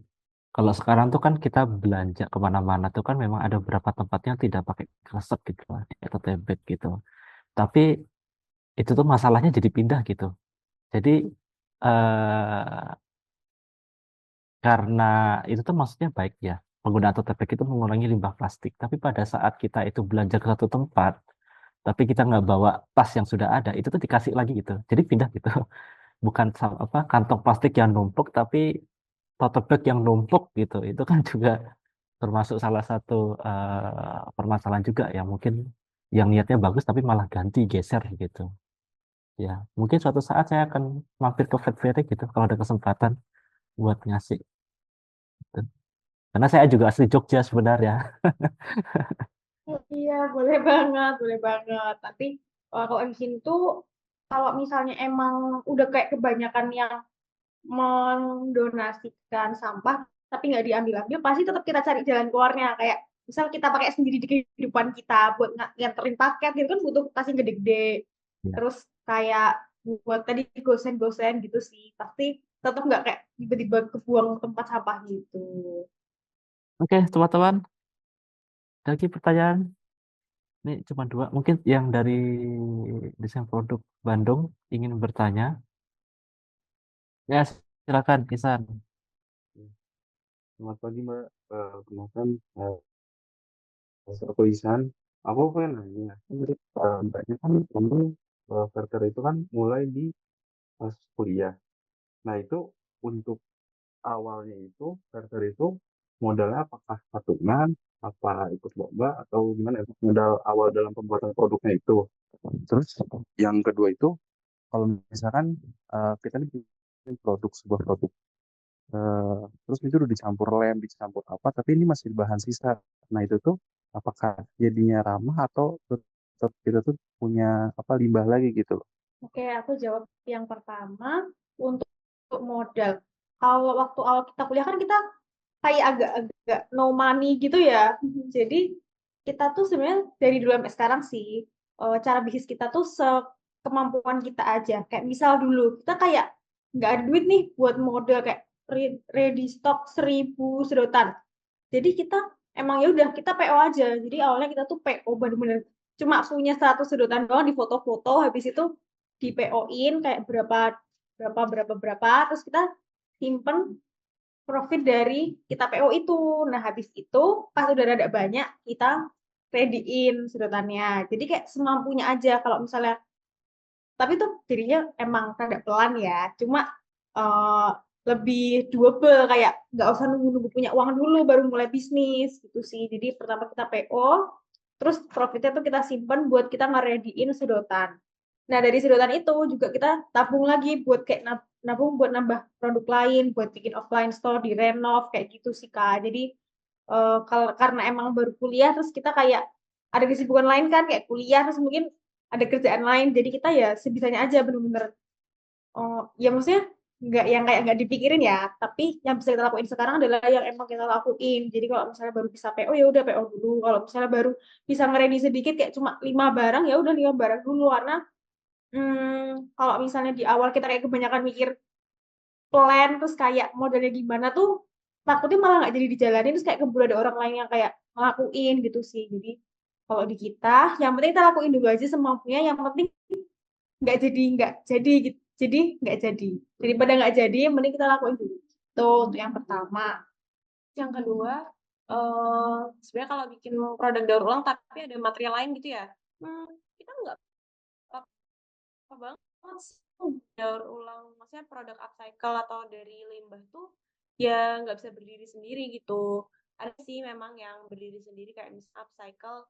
kalau sekarang tuh kan kita belanja kemana-mana tuh kan memang ada beberapa tempat yang tidak pakai kresek gitu lah, atau tebet gitu. Tapi itu tuh masalahnya jadi pindah gitu. Jadi eh, karena itu tuh maksudnya baik ya. Penggunaan tote bag itu mengurangi limbah plastik. Tapi pada saat kita itu belanja ke satu tempat, tapi kita nggak bawa tas yang sudah ada, itu tuh dikasih lagi gitu. Jadi pindah gitu. Bukan apa kantong plastik yang numpuk, tapi tote bag yang numpuk gitu. Itu kan juga termasuk salah satu permasalahan juga ya. Mungkin yang niatnya bagus tapi malah ganti geser gitu. Ya, mungkin suatu saat saya akan mampir ke Vet Fair gitu kalau ada kesempatan buat ngasih. Gitu. Karena saya juga asli Jogja sebenarnya. Iya, boleh banget, boleh banget. Tapi kalau di sini tuh, kalau misalnya emang udah kayak kebanyakan yang mendonasikan sampah, tapi nggak diambil-ambil, pasti tetap kita cari jalan keluarnya. Kayak misal kita pakai sendiri di kehidupan kita buat nganterin paket, gitu kan butuh tas yang gede-gede. Ya. Terus kayak buat tadi gosen-gosen gitu sih. Pasti tetap nggak kayak tiba-tiba kebuang tempat sampah gitu. Oke, teman-teman, ada lagi pertanyaan? Ini cuma dua. Mungkin yang dari desain produk Bandung ingin bertanya. Ya, silakan, Isan. Selamat pagi Mbak, kenalkan aku Isan. Aku pengen nanya, Mbaknya kan ngomong Verter itu kan mulai di pas kuliah. Nah itu untuk awalnya itu Verter itu modalnya apakah patungan, apa ikut lomba atau gimana ya? Modal awal dalam pembuatan produknya itu. Terus yang kedua itu kalau misalkan kita nih bikin sebuah produk. Terus itu udah dicampur lem, dicampur apa, tapi ini masih bahan sisa. Nah itu tuh apakah jadinya ramah atau tetap kita tuh punya apa limbah lagi gitu loh. Oke, aku jawab yang pertama untuk modal. Kalau waktu awal kita kuliah kan kita kayak agak-agak no money gitu ya. Jadi kita tuh sebenarnya dari dulu sampai sekarang sih cara bisnis kita tuh sekemampuan kita aja. Kayak misal dulu kita kayak nggak ada duit nih buat modal kayak ready stock 1000 sedotan. Jadi kita emang ya udah kita PO aja. Jadi awalnya kita tuh PO bener-bener cuma punya 100 sedotan doang di foto-foto, habis itu di PO-in kayak berapa terus kita simpen profit dari kita PO itu. Nah, habis itu pas udah rada banyak kita ready-in sedotannya. Jadi kayak semampunya aja kalau misalnya tapi tuh dirinya emang rada pelan ya. Cuma uh, lebih doable kayak nggak usah nunggu-nunggu punya uang dulu baru mulai bisnis gitu sih. Jadi pertama kita PO, terus profitnya tuh kita simpan buat kita nge-ready-in sedotan. Nah, dari sedotan itu juga kita tabung lagi buat kayak nabung buat nambah produk lain, buat bikin offline store, direnov, kayak gitu sih, Kak. Jadi, kalau karena emang baru kuliah, terus kita kayak ada kesibukan lain kan, kayak kuliah, terus mungkin ada kerjaan lain, jadi kita ya sebisanya aja bener-bener, ya maksudnya nggak dipikirin ya, tapi yang bisa kita lakuin sekarang adalah yang emang kita lakuin. Jadi kalau misalnya baru bisa PO, ya udah PO dulu. Kalau misalnya baru bisa ngeready sedikit, kayak cuma 5 barang, ya udah 5 barang dulu, karena kalau misalnya di awal kita kayak kebanyakan mikir plan terus kayak modelnya gimana tuh takutnya malah nggak jadi dijalanin, terus kayak keburu ada orang lain yang kayak ngelakuin gitu sih. Jadi kalau di kita yang penting kita lakuin dulu aja semampunya, yang penting nggak jadi gitu. Jadi nggak jadi, daripada nggak jadi yang penting kita lakuin dulu itu untuk yang pertama. Yang kedua, sebenarnya kalau bikin produk daur ulang tapi ada material lain gitu ya, kita nggak apa banget sih daur ulang, maksudnya produk upcycle atau dari limbah tuh ya nggak bisa berdiri sendiri gitu. Ada sih memang yang berdiri sendiri kayak misalnya upcycle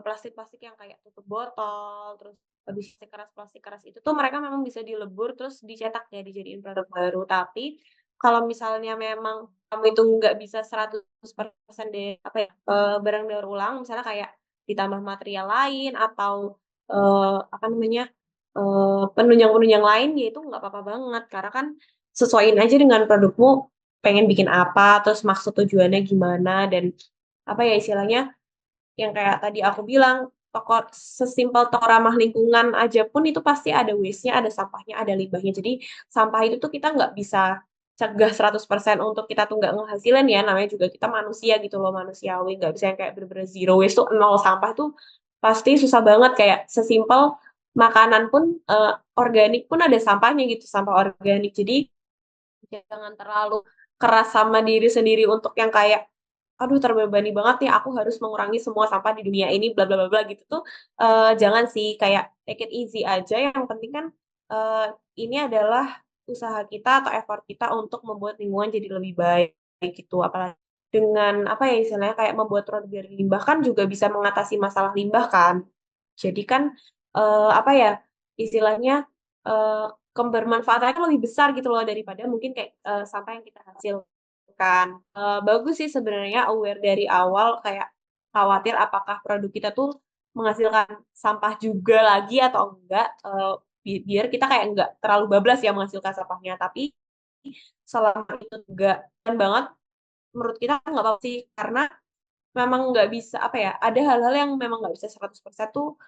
plastik-plastik yang kayak tutup botol, terus habis plastik keras itu tuh mereka memang bisa dilebur terus dicetak ya dijadiin produk baru. Tapi kalau misalnya memang kamu itu nggak bisa 100% deh apa ya barang daur ulang, misalnya kayak ditambah material lain atau apa namanya penunjang-penunjang lain ya itu nggak apa-apa banget karena kan sesuaiin aja dengan produkmu pengen bikin apa terus maksud tujuannya gimana dan apa ya istilahnya yang kayak tadi aku bilang toko sesimpel toko ramah lingkungan aja pun itu pasti ada waste-nya, ada sampahnya, ada limbahnya. Jadi sampah itu tuh kita nggak bisa cegah 100% untuk kita tuh nggak ngehasilin ya, namanya juga kita manusia gitu loh, manusiawi, nggak bisa yang kayak bener-bener zero waste tuh nol sampah tuh pasti susah banget kayak sesimpel makanan pun organik pun ada sampahnya gitu, sampah organik. Jadi jangan terlalu keras sama diri sendiri untuk yang kayak aduh terbebani banget nih aku harus mengurangi semua sampah di dunia ini bla bla bla bla gitu tuh jangan sih kayak take it easy aja yang penting kan eh, ini adalah usaha kita atau effort kita untuk membuat lingkungan jadi lebih baik gitu apalagi dengan apa ya istilahnya kayak membuat produk dari limbah kan juga bisa mengatasi masalah limbah kan jadi kan apa ya istilahnya eh, kebermanfaatannya kan lebih besar gitu loh daripada mungkin kayak sampah yang kita hasilkan. Bagus sih sebenarnya aware dari awal kayak khawatir apakah produk kita tuh menghasilkan sampah juga lagi atau enggak. Biar kita kayak enggak terlalu bablas ya menghasilkan sampahnya. Tapi selama itu enggak dan banget menurut kita nggak apa-apa sih karena memang nggak bisa apa ya ada hal-hal yang memang nggak bisa 100% tuh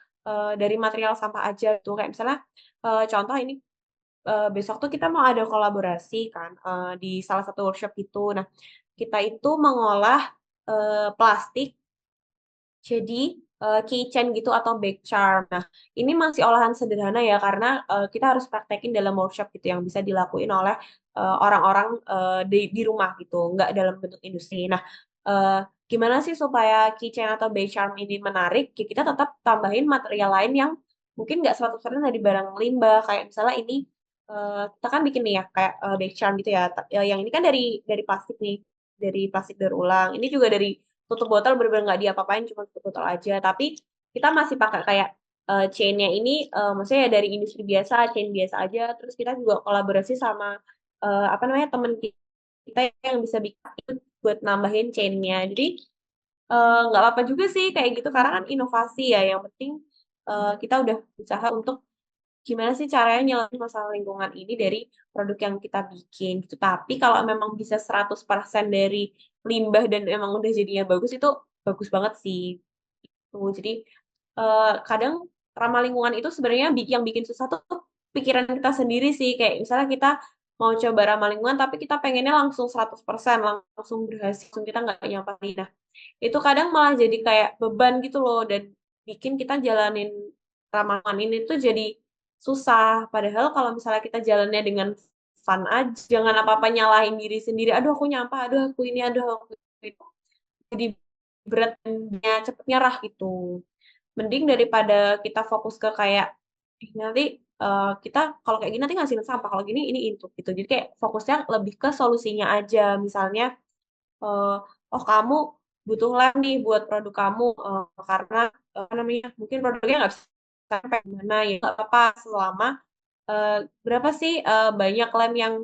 dari material sampah aja tuh kayak misalnya contoh ini besok tuh kita mau ada kolaborasi kan di salah satu workshop itu. Nah, kita itu mengolah plastik jadi keychain gitu atau bag charm. Nah, ini masih olahan sederhana ya karena kita harus praktekin dalam workshop gitu yang bisa dilakuin oleh orang-orang di rumah gitu, nggak dalam bentuk industri. Nah, eh, gimana sih supaya keychain atau bag charm ini menarik? Ya, kita tetap tambahin material lain yang mungkin nggak 100% dari barang limbah. Kayak misalnya ini kita kan bikin nih ya kayak bag charm gitu ya. Yang ini kan dari plastik nih, dari plastik daur ulang. Ini juga dari tutup botol bener-bener nggak diapa-apain cuma tutup botol aja tapi kita masih pakai kayak chainnya ini maksudnya ya dari industri biasa chain biasa aja terus kita juga kolaborasi sama apa namanya temen kita yang bisa bikin buat nambahin chainnya jadi nggak apa-apa juga sih kayak gitu karena kan inovasi ya yang penting kita udah usaha untuk gimana sih caranya nyelesain masalah lingkungan ini dari produk yang kita bikin gitu. Tapi kalau memang bisa 100% dari limbah dan emang udah jadinya bagus itu bagus banget sih. Tuh, jadi kadang ramah lingkungan itu sebenarnya yang bikin susah tuh pikiran kita sendiri sih. Kayak misalnya kita mau coba ramah lingkungan tapi kita pengennya langsung 100% langsung berhasil, langsung kita nggak nyampain. Nah, itu kadang malah jadi kayak beban gitu loh dan bikin kita jalanin ramalan ini tuh jadi susah. Padahal kalau misalnya kita jalannya dengan fun aja, jangan apa-apa nyalahin diri sendiri. Aduh aku nyampah, aduh aku ini, aduh aku itu. Jadi berat dan cepet nyerah gitu. Mending daripada kita fokus ke kayak nanti kita kalau kayak gini nanti ngasihin sampah, kalau gini ini itu gitu. Jadi kayak fokusnya lebih ke solusinya aja. Misalnya eh, oh kamu butuh lem nih buat produk kamu karena apa namanya mungkin produknya nggak bisa sampai mana ya nggak apa-apa selama berapa sih banyak lem yang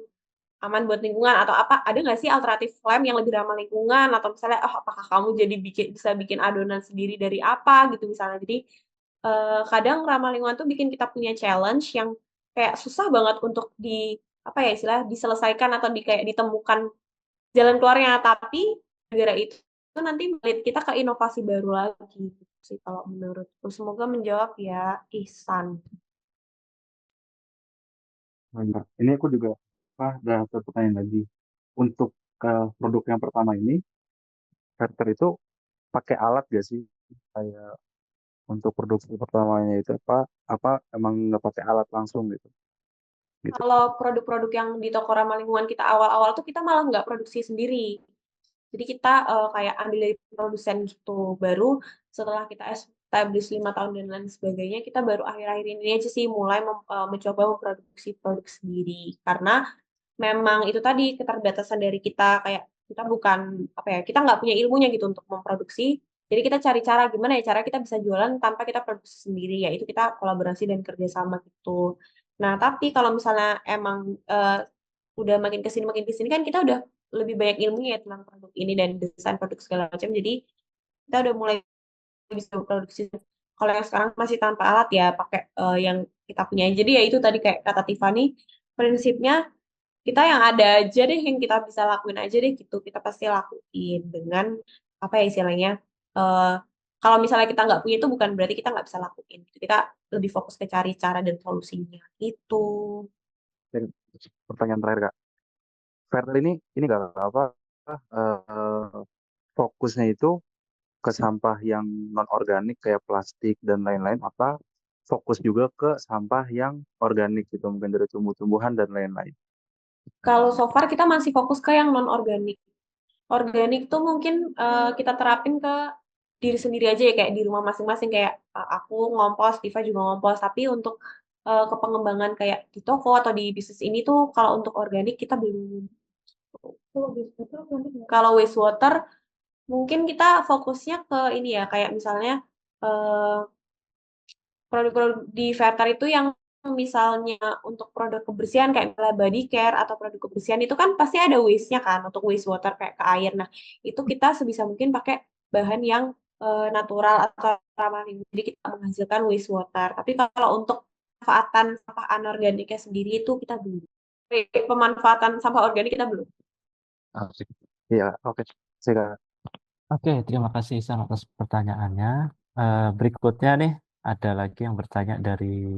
aman buat lingkungan atau apa ada nggak sih alternatif lem yang lebih ramah lingkungan atau misalnya apakah kamu jadi bisa bikin adonan sendiri dari apa gitu misalnya jadi kadang ramah lingkungan tuh bikin kita punya challenge yang kayak susah banget untuk apa ya istilah diselesaikan atau kayak ditemukan jalan keluarnya tapi gara itu nanti melihat kita ke inovasi baru lagi gitu sih kalau menurutku semoga menjawab ya Ihsan. Nah, ini aku juga ada satu pertanyaan lagi. Untuk produk yang pertama ini, Verter itu pakai alat gak sih? Kayak untuk produksi pertamanya itu apa emang nggak pakai alat langsung gitu? Kalau produk-produk yang di toko ramah lingkungan kita awal-awal tuh kita malah nggak produksi sendiri. Jadi kita kayak ambil dari produsen gitu. Baru setelah kita establish 5 tahun dan lain sebagainya, kita baru akhir-akhir ini aja sih mulai mencoba memproduksi produk sendiri. Karena memang itu tadi keterbatasan dari kita kayak kita bukan apa ya kita nggak punya ilmunya gitu untuk memproduksi jadi kita cari cara gimana ya cara kita bisa jualan tanpa kita produksi sendiri yaitu kita kolaborasi dan kerjasama gitu nah tapi kalau misalnya emang udah makin kesini kan kita udah lebih banyak ilmunya ya tentang produk ini dan desain produk segala macam jadi kita udah mulai bisa produksi kalau yang sekarang masih tanpa alat ya pakai yang kita punya jadi ya itu tadi kayak kata Tiffany prinsipnya kita yang ada aja deh yang kita bisa lakuin aja deh gitu kita pasti lakuin dengan apa ya istilahnya eh kalau misalnya kita nggak punya itu bukan berarti kita nggak bisa lakuin gitu. Kita lebih fokus ke cari cara dan solusinya itu Dan pertanyaan terakhir Kak, Verter ini nggak apa fokusnya itu ke sampah yang non organik kayak plastik dan lain-lain apa fokus juga ke sampah yang organik gitu mungkin dari tumbuh-tumbuhan dan lain-lain. kalau so far kita masih fokus ke yang non organik organik tuh mungkin kita terapin ke diri sendiri aja ya kayak di rumah masing-masing kayak aku ngompos, Diva juga ngompos. Tapi untuk ke pengembangan kayak di toko atau di bisnis ini tuh kalau untuk organik kita belum. Kalau wastewater mungkin kita fokusnya ke ini ya kayak misalnya eh, produk-produk di Verter itu yang misalnya untuk produk kebersihan kayak misalnya body care atau produk kebersihan itu kan pasti ada waste-nya kan untuk wastewater kayak ke air. Nah, itu kita sebisa mungkin pakai bahan yang natural atau ramah lingkungan. Jadi kita menghasilkan wastewater. Tapi kalau untuk pemanfaatan sampah anorganiknya sendiri itu kita belum. Pemanfaatan sampah organik kita belum. Asik. Iya, oke. Sih, Kak. Oke, terima kasih Ihsan atas pertanyaannya. Berikutnya nih, ada lagi yang bertanya dari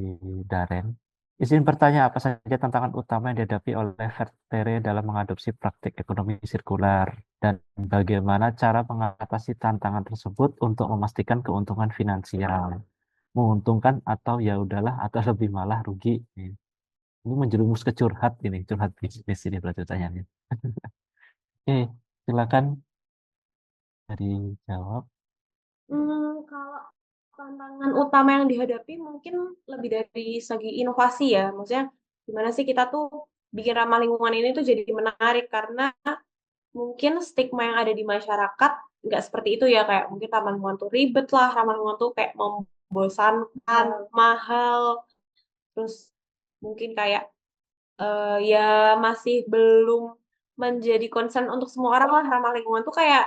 Daren. Izin bertanya apa saja tantangan utama yang dihadapi oleh Vertere dalam mengadopsi praktik ekonomi sirkular dan bagaimana cara mengatasi tantangan tersebut untuk memastikan keuntungan finansial, menguntungkan atau ya udahlah atau lebih malah rugi. Ini menjerumus ke curhat bisnis ini berarti pertanyaannya. Oke, silakan dijawab. Kalau tantangan utama yang dihadapi mungkin lebih dari segi inovasi ya. Maksudnya gimana sih kita tuh bikin ramah lingkungan ini tuh jadi menarik karena mungkin stigma yang ada di masyarakat nggak seperti itu ya kayak mungkin ramah lingkungan tuh ribet lah, ramah lingkungan tuh kayak membosankan, mahal, terus mungkin kayak ya masih belum menjadi concern untuk semua orang lah ramah lingkungan tuh kayak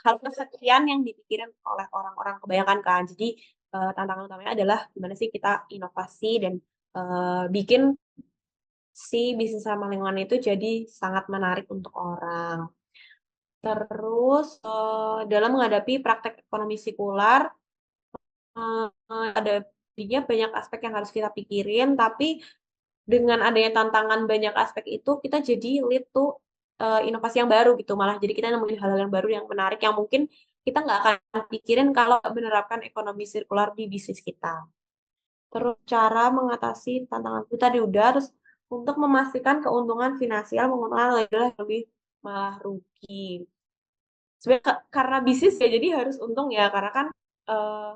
hal kesekian yang dipikirin oleh orang-orang kebanyakan kan. Jadi tantangan utamanya adalah gimana sih kita inovasi dan bikin si bisnis ramah lingkungan itu jadi sangat menarik untuk orang. Terus dalam menghadapi praktek ekonomi sirkular ada dia banyak aspek yang harus kita pikirin, tapi dengan adanya tantangan banyak aspek itu kita jadi lead to inovasi yang baru gitu malah jadi kita nemuin hal-hal yang baru yang menarik yang mungkin kita nggak akan pikirin kalau menerapkan ekonomi sirkular di bisnis kita. Terus cara mengatasi tantangan itu tadi udah terus untuk memastikan keuntungan finansial menguntungkan adalah lebih malah rugi. Sebenarnya karena bisnis ya jadi harus untung ya karena kan eh,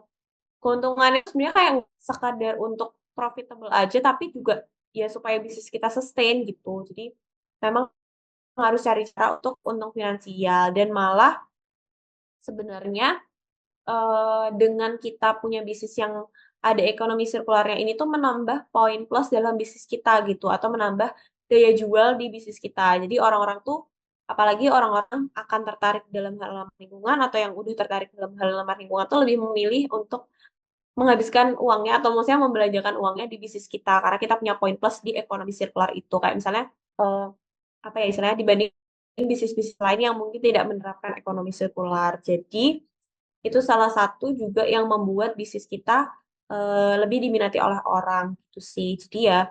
keuntungannya sebenarnya kayak sekadar untuk profitable aja tapi juga ya supaya bisnis kita sustain gitu. Jadi memang harus cari cara untuk untung finansial dan malah sebenarnya dengan kita punya bisnis yang ada ekonomi sirkularnya ini tuh menambah poin plus dalam bisnis kita gitu, atau menambah daya jual di bisnis kita. Jadi orang-orang tuh, apalagi orang-orang akan tertarik dalam hal ramah lingkungan atau yang udah tertarik dalam hal ramah lingkungan tuh lebih memilih untuk menghabiskan uangnya atau maksudnya membelanjakan uangnya di bisnis kita karena kita punya poin plus di ekonomi sirkular itu. Kayak misalnya eh, apa ya istilahnya dibanding bisnis-bisnis lain yang mungkin tidak menerapkan ekonomi sirkular. Jadi itu salah satu juga yang membuat bisnis kita lebih diminati oleh orang gitu sih. Jadi ya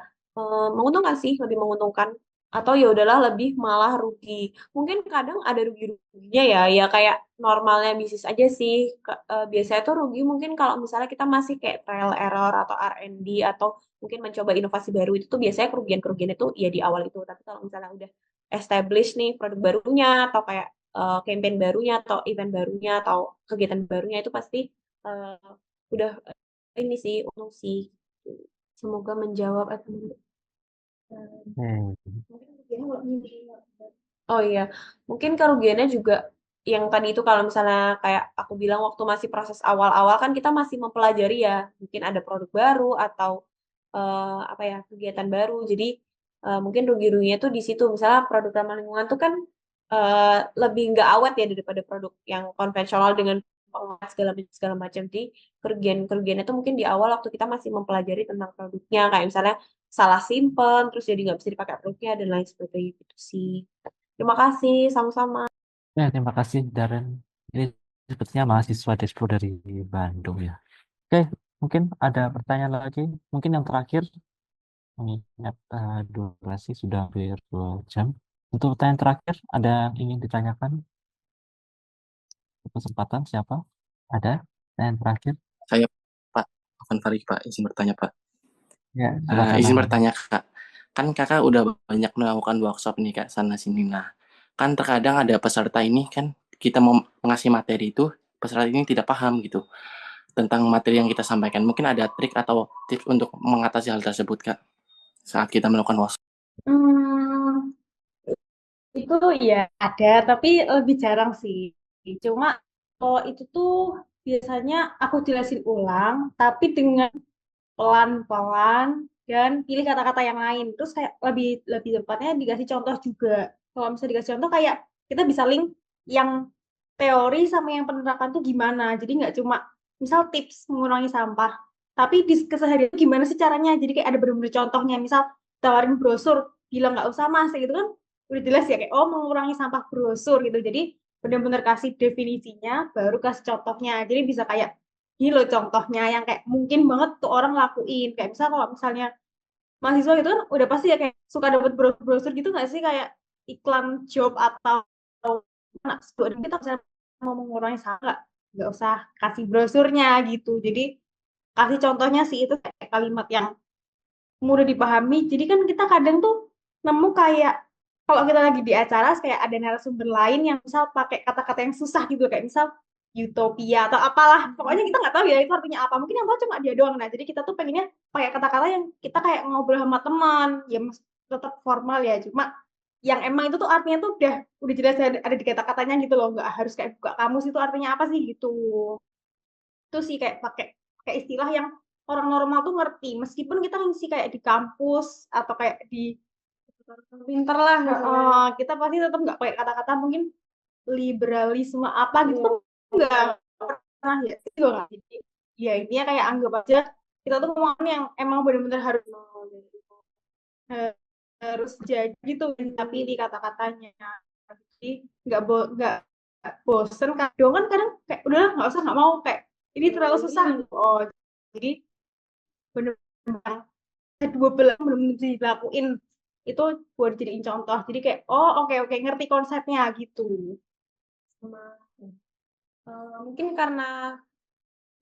menguntungkan sih, lebih menguntungkan. Atau ya udahlah lebih malah rugi. Mungkin kadang ada rugi-ruginya ya, ya kayak normalnya bisnis aja sih. Biasanya tuh rugi mungkin kalau misalnya kita masih kayak trial error atau R&D atau mungkin mencoba inovasi baru itu tuh biasanya kerugian-kerugian itu ya di awal itu. Tapi kalau misalnya udah establish nih produk barunya atau kayak campaign barunya atau event barunya atau kegiatan barunya itu pasti uh, udah ini sih untung sih. Semoga menjawab atau oh iya, mungkin kerugiannya juga yang tadi itu kalau misalnya kayak aku bilang waktu masih proses awal-awal kan kita masih mempelajari ya, mungkin ada produk baru atau apa ya kegiatan baru. Jadi mungkin rugi-ruginya tuh di situ. Misalnya produk ramah lingkungan tuh kan lebih nggak awet ya daripada produk yang konvensional dengan pengelolaan segala macam. Jadi kerugiannya tuh mungkin di awal waktu kita masih mempelajari tentang produknya, kayak misalnya salah simpen, terus jadi nggak bisa dipakai produknya dan lain sebagainya gitu sih. Terima kasih, sama-sama. Ya, terima kasih Darren. Ini sepertinya mahasiswa Despo dari Bandung ya. Oke, mungkin ada pertanyaan lagi. Mungkin yang terakhir, mengingat durasi sudah hampir 2 jam. Untuk pertanyaan terakhir, ada yang ingin ditanyakan? Kesempatan siapa? Ada? Pertanyaan terakhir? Saya Pak Afan Farid Pak, izin bertanya Pak. Ya, silakan. Izin bertanya Kak, kan Kakak udah banyak melakukan workshop nih Kak sana sini. Nah, kan terkadang ada peserta ini kan kita mau mengasih materi itu peserta ini tidak paham gitu tentang materi yang kita sampaikan. Mungkin ada trik atau tips untuk mengatasi hal tersebut Kak saat kita melakukan workshop. Hmm, itu ya ada, tapi lebih jarang sih. Cuma kalau itu tuh biasanya aku jelasin ulang, tapi dengan pelan-pelan dan pilih kata-kata yang lain. Terus kayak lebih lebih tepatnya dikasih contoh juga. Kalau misalnya dikasih contoh kayak kita bisa link yang teori sama yang penerapan tuh gimana. Jadi nggak cuma misal tips mengurangi sampah, tapi di keseharian gimana sih caranya. Jadi kayak ada bener-bener contohnya. Misal tawarin brosur, bilang nggak usah mas, gitu kan udah jelas ya kayak oh mengurangi sampah brosur gitu. Jadi bener-bener kasih definisinya, baru kasih contohnya. Jadi bisa kayak ini loh contohnya yang kayak mungkin banget tuh orang lakuin. Kayak misal kalau misalnya mahasiswa gitu kan udah pasti ya kayak suka dapat brosur gitu nggak sih kayak iklan job atau anak student kita misalnya mau mengurangi sampah nggak usah kasih brosurnya gitu. Jadi kasih contohnya sih itu kayak kalimat yang mudah dipahami. Jadi kan kita kadang tuh nemu kayak kalau kita lagi di acara kayak ada narasumber lain yang misal pakai kata-kata yang susah gitu kayak misal utopia atau apalah pokoknya kita nggak tahu ya itu artinya apa mungkin yang tahu cuma dia doang. Nah jadi kita tuh pengennya pakai kata-kata yang kita kayak ngobrol sama teman ya tetap formal ya cuma yang emang itu tuh artinya tuh udah jelas ada di kata-katanya gitu loh nggak harus kayak buka kamus itu artinya apa sih gitu. Itu sih kayak pakai istilah yang orang normal tuh ngerti meskipun kita ngisi kayak di kampus atau kayak di Pinter lah. kita pasti tetap nggak pakai kata-kata mungkin liberalisme apa gitu tuh nggak pernah ya itu juga nggak jadi ya intinya kayak anggap aja kita tuh ngomong yang emang benar-benar harus jadi gitu tapi di kata-katanya jadi nggak bosen kan dong kan kadang kayak udahlah nggak usah nggak mau kayak ini terlalu susah oh jadi benar-benar dua belah belum dilakuin itu buat dijadiin contoh jadi kayak oh oke ngerti konsepnya gitu. Mungkin karena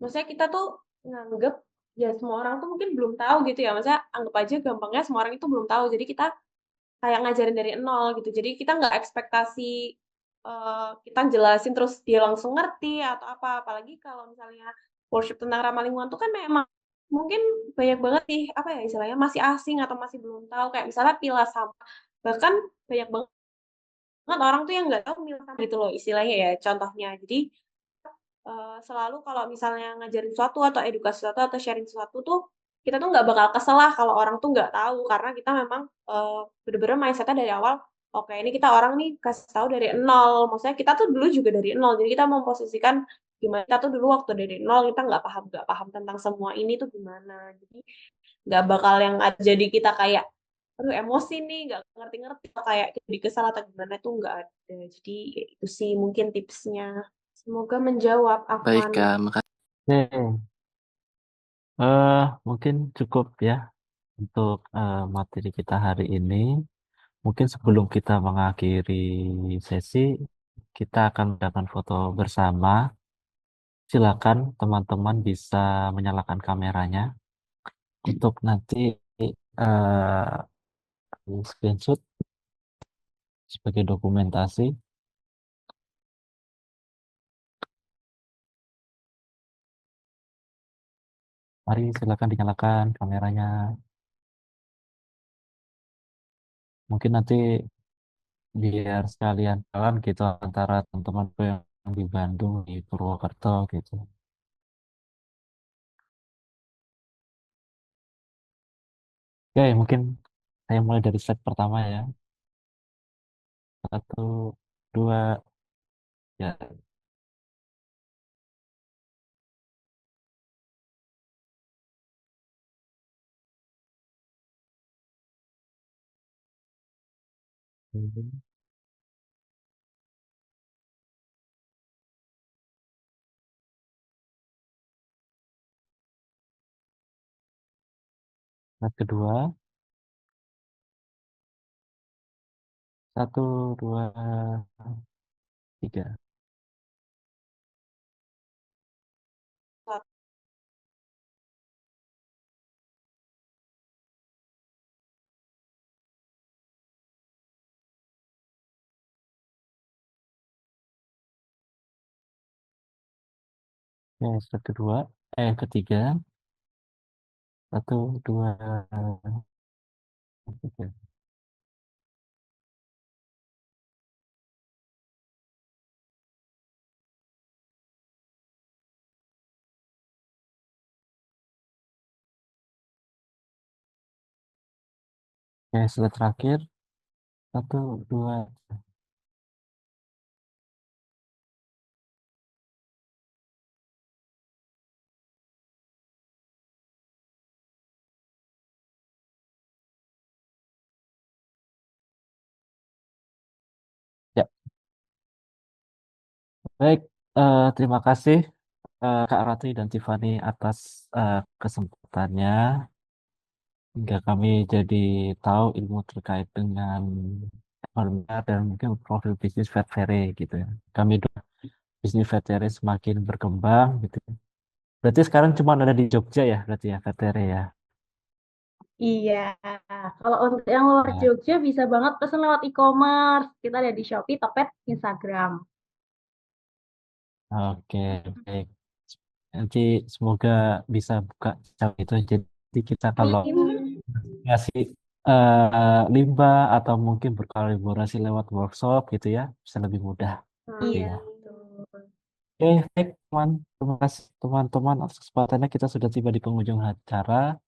maksudnya kita tuh nganggep ya semua orang tuh mungkin belum tahu gitu ya. Maksudnya anggap aja gampangnya semua orang itu belum tahu. Jadi kita kayak ngajarin dari nol gitu. Jadi kita nggak ekspektasi kita jelasin terus dia langsung ngerti atau apa. Apalagi kalau misalnya workshop tentang ramah lingkungan tuh kan memang mungkin banyak banget nih apa ya istilahnya masih asing atau masih belum tahu kayak misalnya pilah sampah. Bahkan banyak banget orang tuh yang nggak tahu milah sampah gitu loh istilahnya ya contohnya. Jadi selalu kalau misalnya ngajarin sesuatu atau edukasi sesuatu atau sharing sesuatu tuh, kita tuh nggak bakal kesel lah kalau orang tuh nggak tahu, karena kita memang, bener-bener mindset-nya dari awal, oke ini kita orang nih kasih tahu dari nol, maksudnya kita tuh dulu juga dari nol, jadi kita memposisikan gimana kita tuh dulu waktu dari nol, kita nggak paham tentang semua ini tuh gimana. Jadi nggak bakal yang jadi kita kayak, aduh emosi nih, nggak ngerti-ngerti, atau kayak jadi kesal atau gimana tuh nggak ada. Jadi ya itu sih mungkin tipsnya. Semoga menjawab, Baik, Afwan. Kak. Makasih. Oke, mungkin cukup ya untuk materi kita hari ini. Mungkin sebelum kita mengakhiri sesi, kita akan melakukan foto bersama. Silakan teman-teman bisa menyalakan kameranya untuk nanti screenshot sebagai dokumentasi. Mari silakan dinyalakan kameranya. Mungkin nanti biar sekalian jalan gitu antara teman-teman yang di Bandung, di Purwokerto gitu. Oke, mungkin saya mulai dari slide pertama ya. 1, 2, ya. Slide kedua. 1, 2, 3. Oke, slide kedua. Ketiga. 1, 2, 3. Oke, slide terakhir. 1, 2. Ya, baik. Terima kasih Kak Ratri dan Tiffany atas kesempatannya. Hingga kami jadi tahu ilmu terkait dengan benar dan mungkin profil bisnis Fairtere gitu ya. Kami doa bisnis Fairtere semakin berkembang gitu. Berarti sekarang cuma ada di Jogja ya, berarti ya Fairtere ya. Iya, kalau untuk yang luar Ya, Jogja bisa banget pesan lewat e-commerce. Kita ada di Shopee, Tokped, Instagram. oke, baik. Nanti semoga bisa buka cabang itu. Jadi kita kalau Amin. ngasih limbah atau mungkin berkolaborasi lewat workshop gitu ya, bisa lebih mudah. Iya, Iya. betul. Oke, baik teman, terima kasih teman-teman atas kesempatannya. Kita sudah tiba di penghujung acara.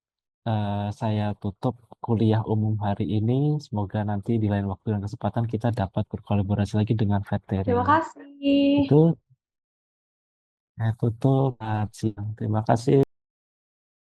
Saya tutup kuliah umum hari ini. Semoga nanti di lain waktu dan kesempatan kita dapat berkolaborasi lagi dengan Fairtere. Terima kasih. Itu, saya tutup. Selamat siang. Terima kasih.